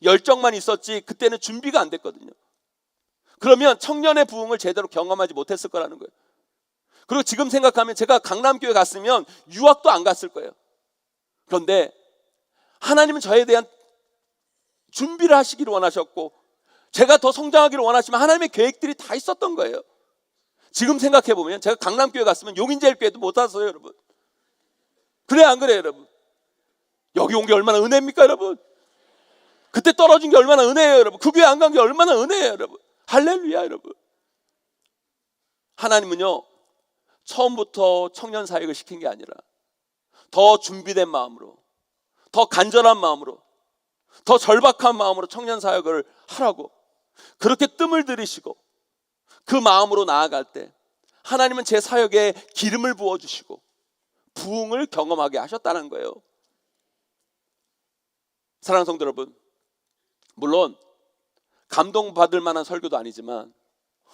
열정만 있었지 그때는 준비가 안 됐거든요. 그러면 청년의 부흥을 제대로 경험하지 못했을 거라는 거예요. 그리고 지금 생각하면 제가 강남교회 갔으면 유학도 안 갔을 거예요. 그런데 하나님은 저에 대한 준비를 하시기를 원하셨고 제가 더 성장하기를 원하시면 하나님의 계획들이 다 있었던 거예요. 지금 생각해보면 제가 강남교회 갔으면 용인제일교회도 못 왔어요, 여러분. 그래 안 그래요, 여러분? 여기 온 게 얼마나 은혜입니까, 여러분? 그때 떨어진 게 얼마나 은혜예요, 여러분? 그 교회 안 간 게 얼마나 은혜예요, 여러분? 할렐루야, 여러분. 하나님은요 처음부터 청년 사역을 시킨 게 아니라 더 준비된 마음으로 더 간절한 마음으로 더 절박한 마음으로 청년 사역을 하라고 그렇게 뜸을 들이시고 그 마음으로 나아갈 때 하나님은 제 사역에 기름을 부어주시고 부흥을 경험하게 하셨다는 거예요. 사랑하는 성도 여러분, 물론 감동받을 만한 설교도 아니지만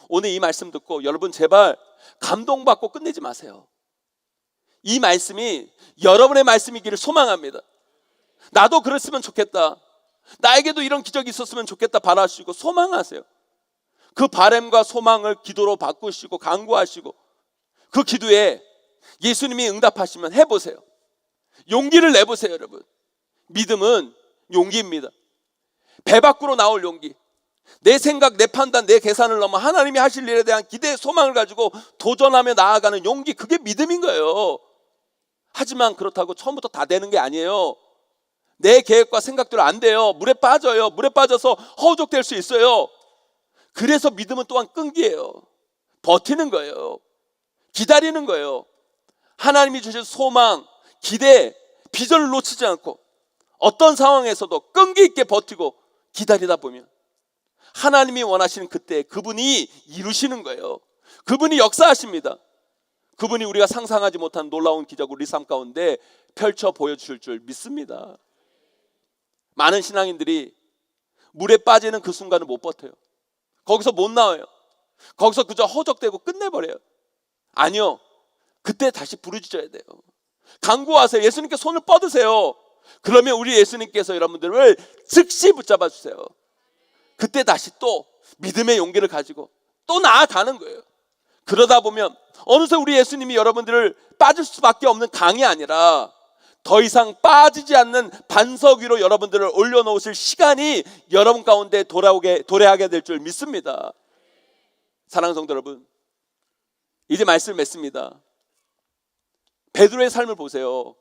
오늘 이 말씀 듣고 여러분 제발 감동받고 끝내지 마세요. 이 말씀이 여러분의 말씀이기를 소망합니다. 나도 그랬으면 좋겠다, 나에게도 이런 기적이 있었으면 좋겠다 바라시고 소망하세요. 그 바람과 소망을 기도로 바꾸시고 간구하시고 그 기도에 예수님이 응답하시면 해보세요. 용기를 내보세요. 여러분, 믿음은 용기입니다. 배 밖으로 나올 용기, 내 생각, 내 판단, 내 계산을 넘어 하나님이 하실 일에 대한 기대, 소망을 가지고 도전하며 나아가는 용기, 그게 믿음인 거예요. 하지만 그렇다고 처음부터 다 되는 게 아니에요. 내 계획과 생각대로 안 돼요. 물에 빠져요. 물에 빠져서 허우적될 수 있어요. 그래서 믿음은 또한 끈기예요. 버티는 거예요. 기다리는 거예요. 하나님이 주신 소망, 기대, 비전을 놓치지 않고 어떤 상황에서도 끈기 있게 버티고 기다리다 보면 하나님이 원하시는 그때 그분이 이루시는 거예요. 그분이 역사하십니다. 그분이 우리가 상상하지 못한 놀라운 기적을 우리 삶 가운데 펼쳐 보여주실 줄 믿습니다. 많은 신앙인들이 물에 빠지는 그 순간을 못 버텨요. 거기서 못 나와요. 거기서 그저 허적대고 끝내버려요. 아니요, 그때 다시 부르짖어야 돼요. 간구하세요. 예수님께 손을 뻗으세요. 그러면 우리 예수님께서 여러분들을 즉시 붙잡아 주세요. 그때 다시 또 믿음의 용기를 가지고 또 나아가는 거예요. 그러다 보면 어느새 우리 예수님이 여러분들을 빠질 수밖에 없는 강이 아니라 더 이상 빠지지 않는 반석 위로 여러분들을 올려놓으실 시간이 여러분 가운데 도래하게 될 줄 믿습니다. 사랑하는 성도 여러분, 이제 말씀을 맺습니다. 베드로의 삶을 보세요.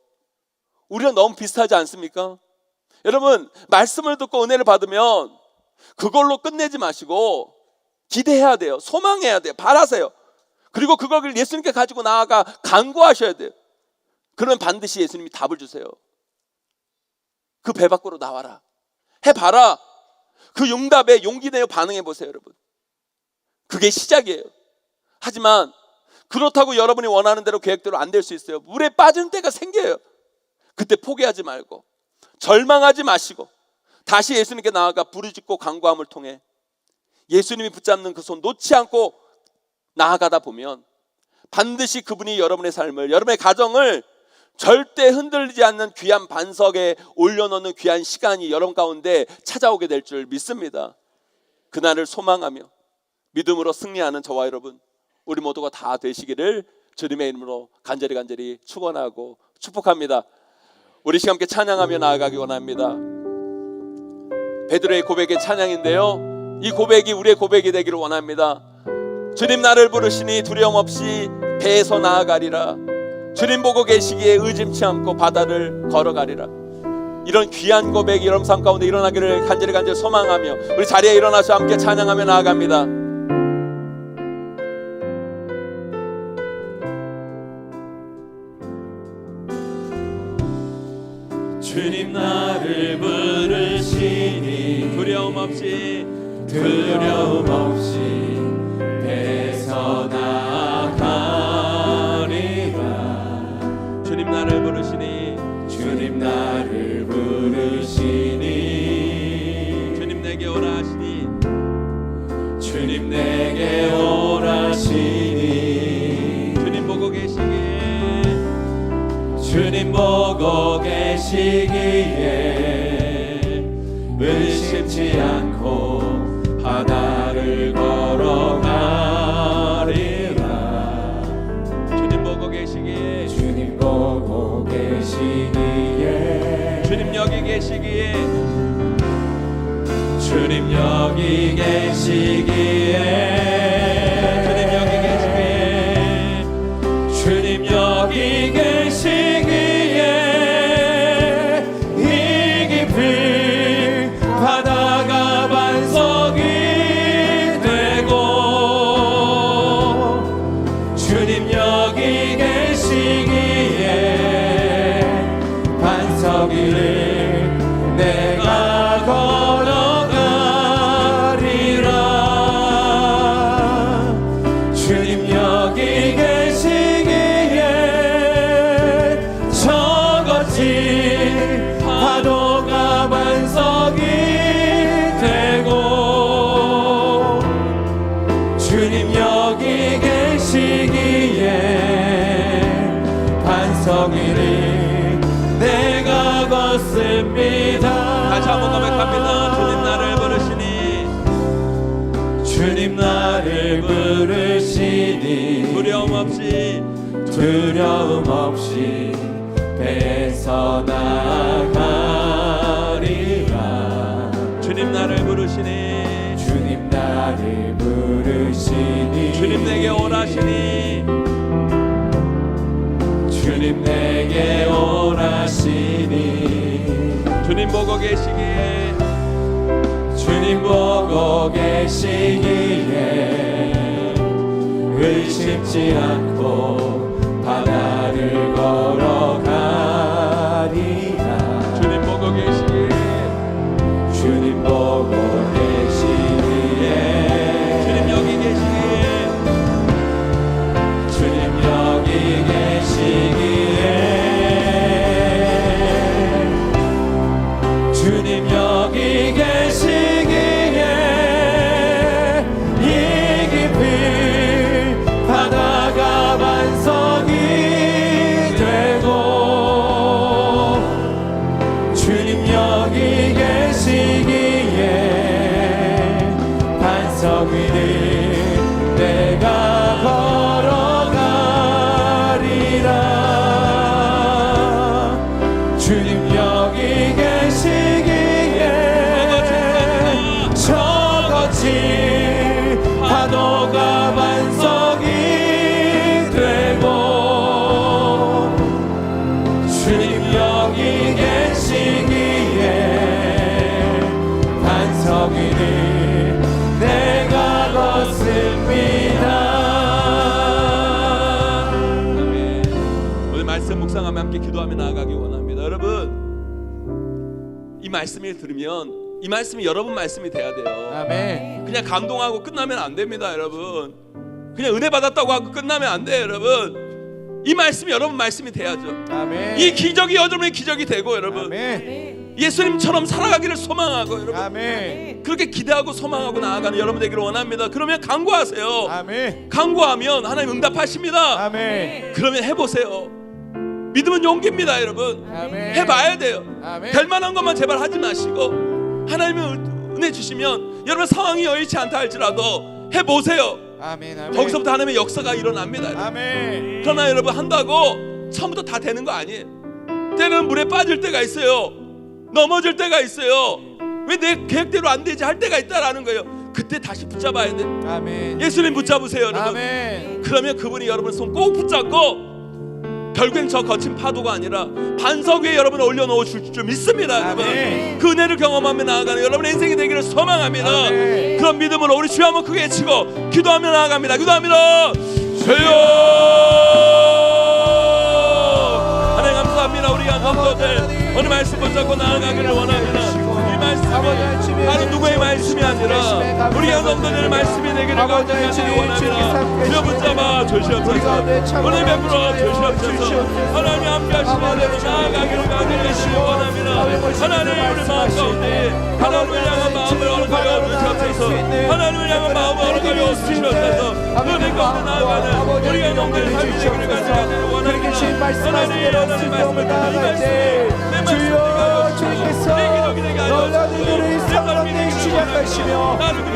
우리랑 너무 비슷하지 않습니까? 여러분, 말씀을 듣고 은혜를 받으면 그걸로 끝내지 마시고 기대해야 돼요. 소망해야 돼요. 바라세요. 그리고 그걸 예수님께 가지고 나아가 간구하셔야 돼요. 그러면 반드시 예수님이 답을 주세요. 그 배 밖으로 나와라, 해봐라. 그 응답에 용기 내어 반응해 보세요. 여러분, 그게 시작이에요. 하지만 그렇다고 여러분이 원하는 대로 계획대로 안 될 수 있어요. 물에 빠지는 때가 생겨요. 그때 포기하지 말고 절망하지 마시고 다시 예수님께 나아가 부르짖고 간구함을 통해 예수님이 붙잡는 그 손 놓지 않고 나아가다 보면 반드시 그분이 여러분의 삶을, 여러분의 가정을 절대 흔들리지 않는 귀한 반석에 올려놓는 귀한 시간이 여러분 가운데 찾아오게 될 줄 믿습니다. 그날을 소망하며 믿음으로 승리하는 저와 여러분, 우리 모두가 다 되시기를 주님의 이름으로 간절히 축원하고 축복합니다. 우리 시간 함께 찬양하며 나아가기 원합니다. 베드로의 고백의 찬양인데요, 이 고백이 우리의 고백이 되기를 원합니다. 주님 나를 부르시니 두려움 없이 배에서 나아가리라. 주님 보고 계시기에 의심치 않고 바다를 걸어가리라. 이런 귀한 고백이 여러분 삶 가운데 일어나기를 간절히 소망하며 우리 자리에 일어나서 함께 찬양하며 나아갑니다. 주님 나를 부르시니 두려움 없이 배에서 나아가리라. 주님 나를 부르시니 주님 내게 오라 하시니 주님 보고 계시기에 의심치 않고 바다를 걸어가리라. 주님 보고 계시기에 주님 여기 계시기에 주님 여기 계시기에 이 깊이 바다가 반석이 되고 주님 여기 계시기에 반석 위를 내가 걸어가리라. 주님 나를 부르시니 두려움 없이 두려움 없이 배에서 나가리라. 주님 나를 부르시니 주님 나를 부르시니 주님 내게 오라시니 주님 내게 오라시니 주님 보고 계시기에 주님 보고 계시기에 의심치 않고 바다를 걸어가리라. 주님 보고 계시기에 주님 보고 계시기에 주님 여기 계시기에 주님 여기 계시기에 주님 여기 계시기에 이 깊이 바다가 반석이 되고 주님 여기 계시기에 반석 위를 내가 걸어가리라. 주님 여기 계시기에 저거지 파도가 반석이 되고 주님 여기 계시기에 반석 위를 내가 걷습니다. 아멘. 오늘 말씀 묵상하며 함께 기도하며 나아가기 원합니다. 여러분 이 말씀을 들으면 이 말씀이 여러분 말씀이 돼야 돼요. 아멘. 그냥 감동하고 끝나면 안 됩니다. 여러분 그냥 은혜 받았다고 하고 끝나면 안 돼요. 여러분 이 말씀이 여러분 말씀이 돼야죠. 아멘. 이 기적이 여러분의 기적이 되고 여러분 아멘. 예수님처럼 살아가기를 소망하고 여러분 아멘. 그렇게 기대하고 소망하고 나아가는 여러분 되기를 원합니다. 그러면 간구하세요. 아멘. 간구하면 하나님 응답하십니다. 아멘. 그러면 해보세요. 믿음은 용기입니다. 여러분 아멘. 해봐야 돼요. 아멘. 될 만한 것만 제발 하지 마시고 하나님의 은혜 주시면 여러분 상황이 여의치 않다 할지라도 해보세요. 아멘. 아멘. 거기서부터 하나님의 역사가 일어납니다. 여러분. 아멘. 그러나 여러분 한다고 처음부터 다 되는 거 아니에요. 때는 물에 빠질 때가 있어요. 넘어질 때가 있어요. 왜 내 계획대로 안 되지 할 때가 있다라는 거예요. 그때 다시 붙잡아야 돼. 아멘. 예수님 붙잡으세요 여러분. 아멘. 그러면 그분이 여러분 손 꼭 붙잡고 결국엔 저 거친 파도가 아니라 반석 위에 여러분을 올려놓아 줄 줄 믿습니다. 여러분 아멘. 그 은혜를 경험하며 나아가는 여러분의 인생이 되기를 소망합니다. 아멘. 그런 믿음으로 우리 주여 한번 크게 외치고 기도하며 나아갑니다. 기도합니다. 주여 하나님 감사합니다. 우리 양성도들 오늘 말씀 붙잡고 나아가기를 원합니다. 이 말씀이 다른 누구의 말씀이 아니라 우리 양성도들의 말씀이 되기를 간절히 원합니다. 주여 붙잡아 주시옵소서. 은혜 베풀어 주시옵소서. 하나님 함께 하시는 대로 나아가기를 간절히 원합니다. 하나님 우리 마음 가운데 하나님을 향한 마음을 어른가여 주시옵소서. 하나님을 향한 마음을 어른가여 주시옵소서. 은혜 가운데 나아가는 우리 양성도의 삶이 되기를 간절히 원합니다. 하나님 말씀을 나아갈 때 주여 주님께서 놀라는 일을 상관없이 시작하시며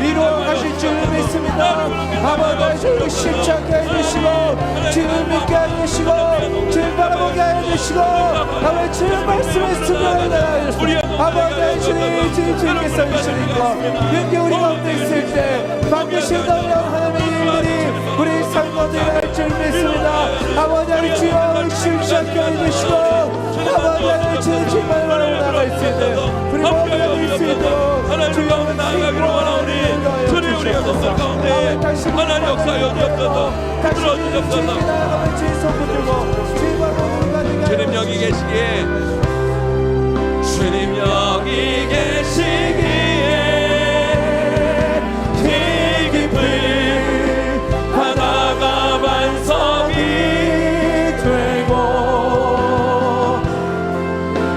이루어 가실 줄 믿습니다. 아버지 주를 십자게 해주시고 주를 믿게 해주시고 주를 바라보게 해주시고 아버지 주의 말씀에 순종하게 하시고 아버지 주님께서 주시니까 그게 우리 가운데 있을 때 반드시 놀라운 하나님의 일들이 우리 삶 가운데 일어날 줄 믿습니다. 아버지 주여 십자게 해주시고 아버지 주의 정말 나아갈 수 있는 우리 모두가 될 수 있도록 하나님 가운데 나아가기를 원하오니 주님 우리 영혼들 가운데 하나님 역사하여 주옵소서. 들어 주옵소서. 주님 여기 계시기에 주님 여기 계시기에 이 깊은 바다가 반석이 되고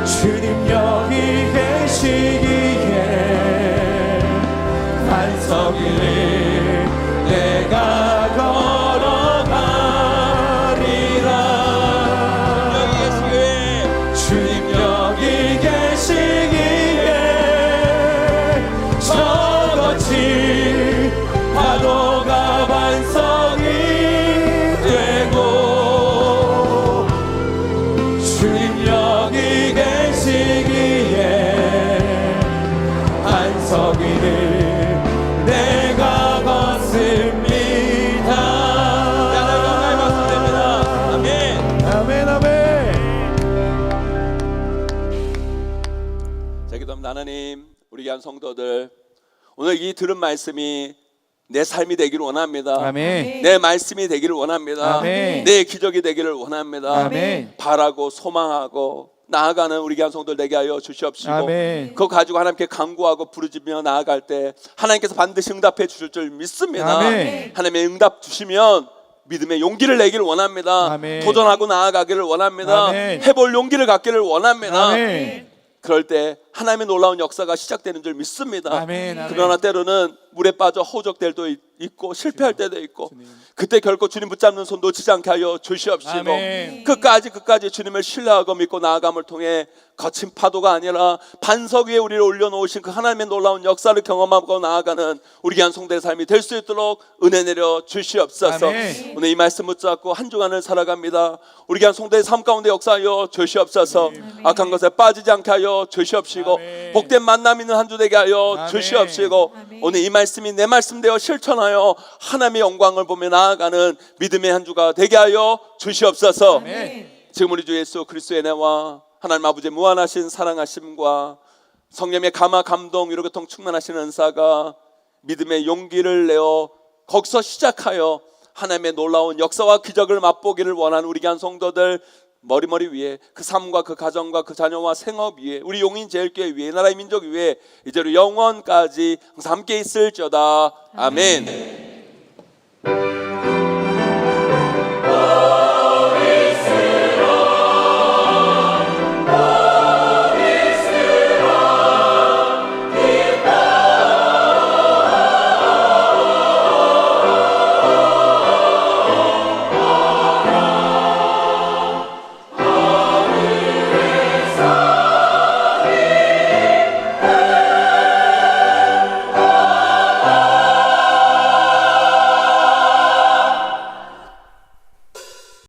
주님 여기 계시기에 반석 위를 내가 걸어가리라. 주님 여기 계시기에 저같이 사랑하는 하나님, 우리 귀한 성도들, 오늘 이 들은 말씀이 내 삶이 되기를 원합니다. 아멘. 내 말씀이 되기를 원합니다. 아멘. 내 기적이 되기를 원합니다. 아멘. 바라고 소망하고 나아가는 우리 귀한 성도들 되게 하여 주시옵시고, 아멘. 그거 가지고 하나님께 간구하고 부르짖으며 나아갈 때 하나님께서 반드시 응답해 주실 줄 믿습니다. 아멘. 하나님의 응답 주시면 믿음의 용기를 내기를 원합니다. 아멘. 도전하고 나아가기를 원합니다. 아멘. 해볼 용기를 갖기를 원합니다. 아멘. 그럴 때 하나님의 놀라운 역사가 시작되는 줄 믿습니다. 아멘. 아멘. 그러나 때로는 물에 빠져 허우적될 때도 있고 실패할 때도 있고, 그때 결코 주님 붙잡는 손 놓치지 않게 하여 주시옵시고, 아멘. 끝까지 주님을 신뢰하고 믿고 나아감을 통해 거친 파도가 아니라 반석 위에 우리를 올려놓으신 그 하나님의 놀라운 역사를 경험하고 나아가는 우리 귀한 성도의 삶이 될 수 있도록 은혜 내려 주시옵소서. 아멘. 오늘 이 말씀 붙잡고 한 주간을 살아갑니다. 우리 귀한 성도의 삶 가운데 역사하여 주시옵소서. 악한 것에 빠지지 않게 하여 주시옵시고, 아멘. 복된 만남 있는 한 주 되게 하여 아멘. 주시옵시고, 오늘 이 말씀이 내 말씀 되어 실천하여 하나님의 영광을 보며 나아가는 믿음의 한 주가 되게 하여 주시옵소서. 아멘. 지금 우리 주 예수 그리스도의 은혜와 하나님 아버지의 무한하신 사랑하심과 성령의 감화 감동 위로 교통 충만하신 은사가 믿음의 용기를 내어 거기서 시작하여 하나님의 놀라운 역사와 기적을 맛보기를 원하는 우리 귀한 성도들 머리머리 위에, 그 삶과 그 가정과 그 자녀와 생업 위에, 우리 용인제일교회 위에, 나라의 민족 위에 이제로 영원까지 항상 함께 있을지어다. 아멘.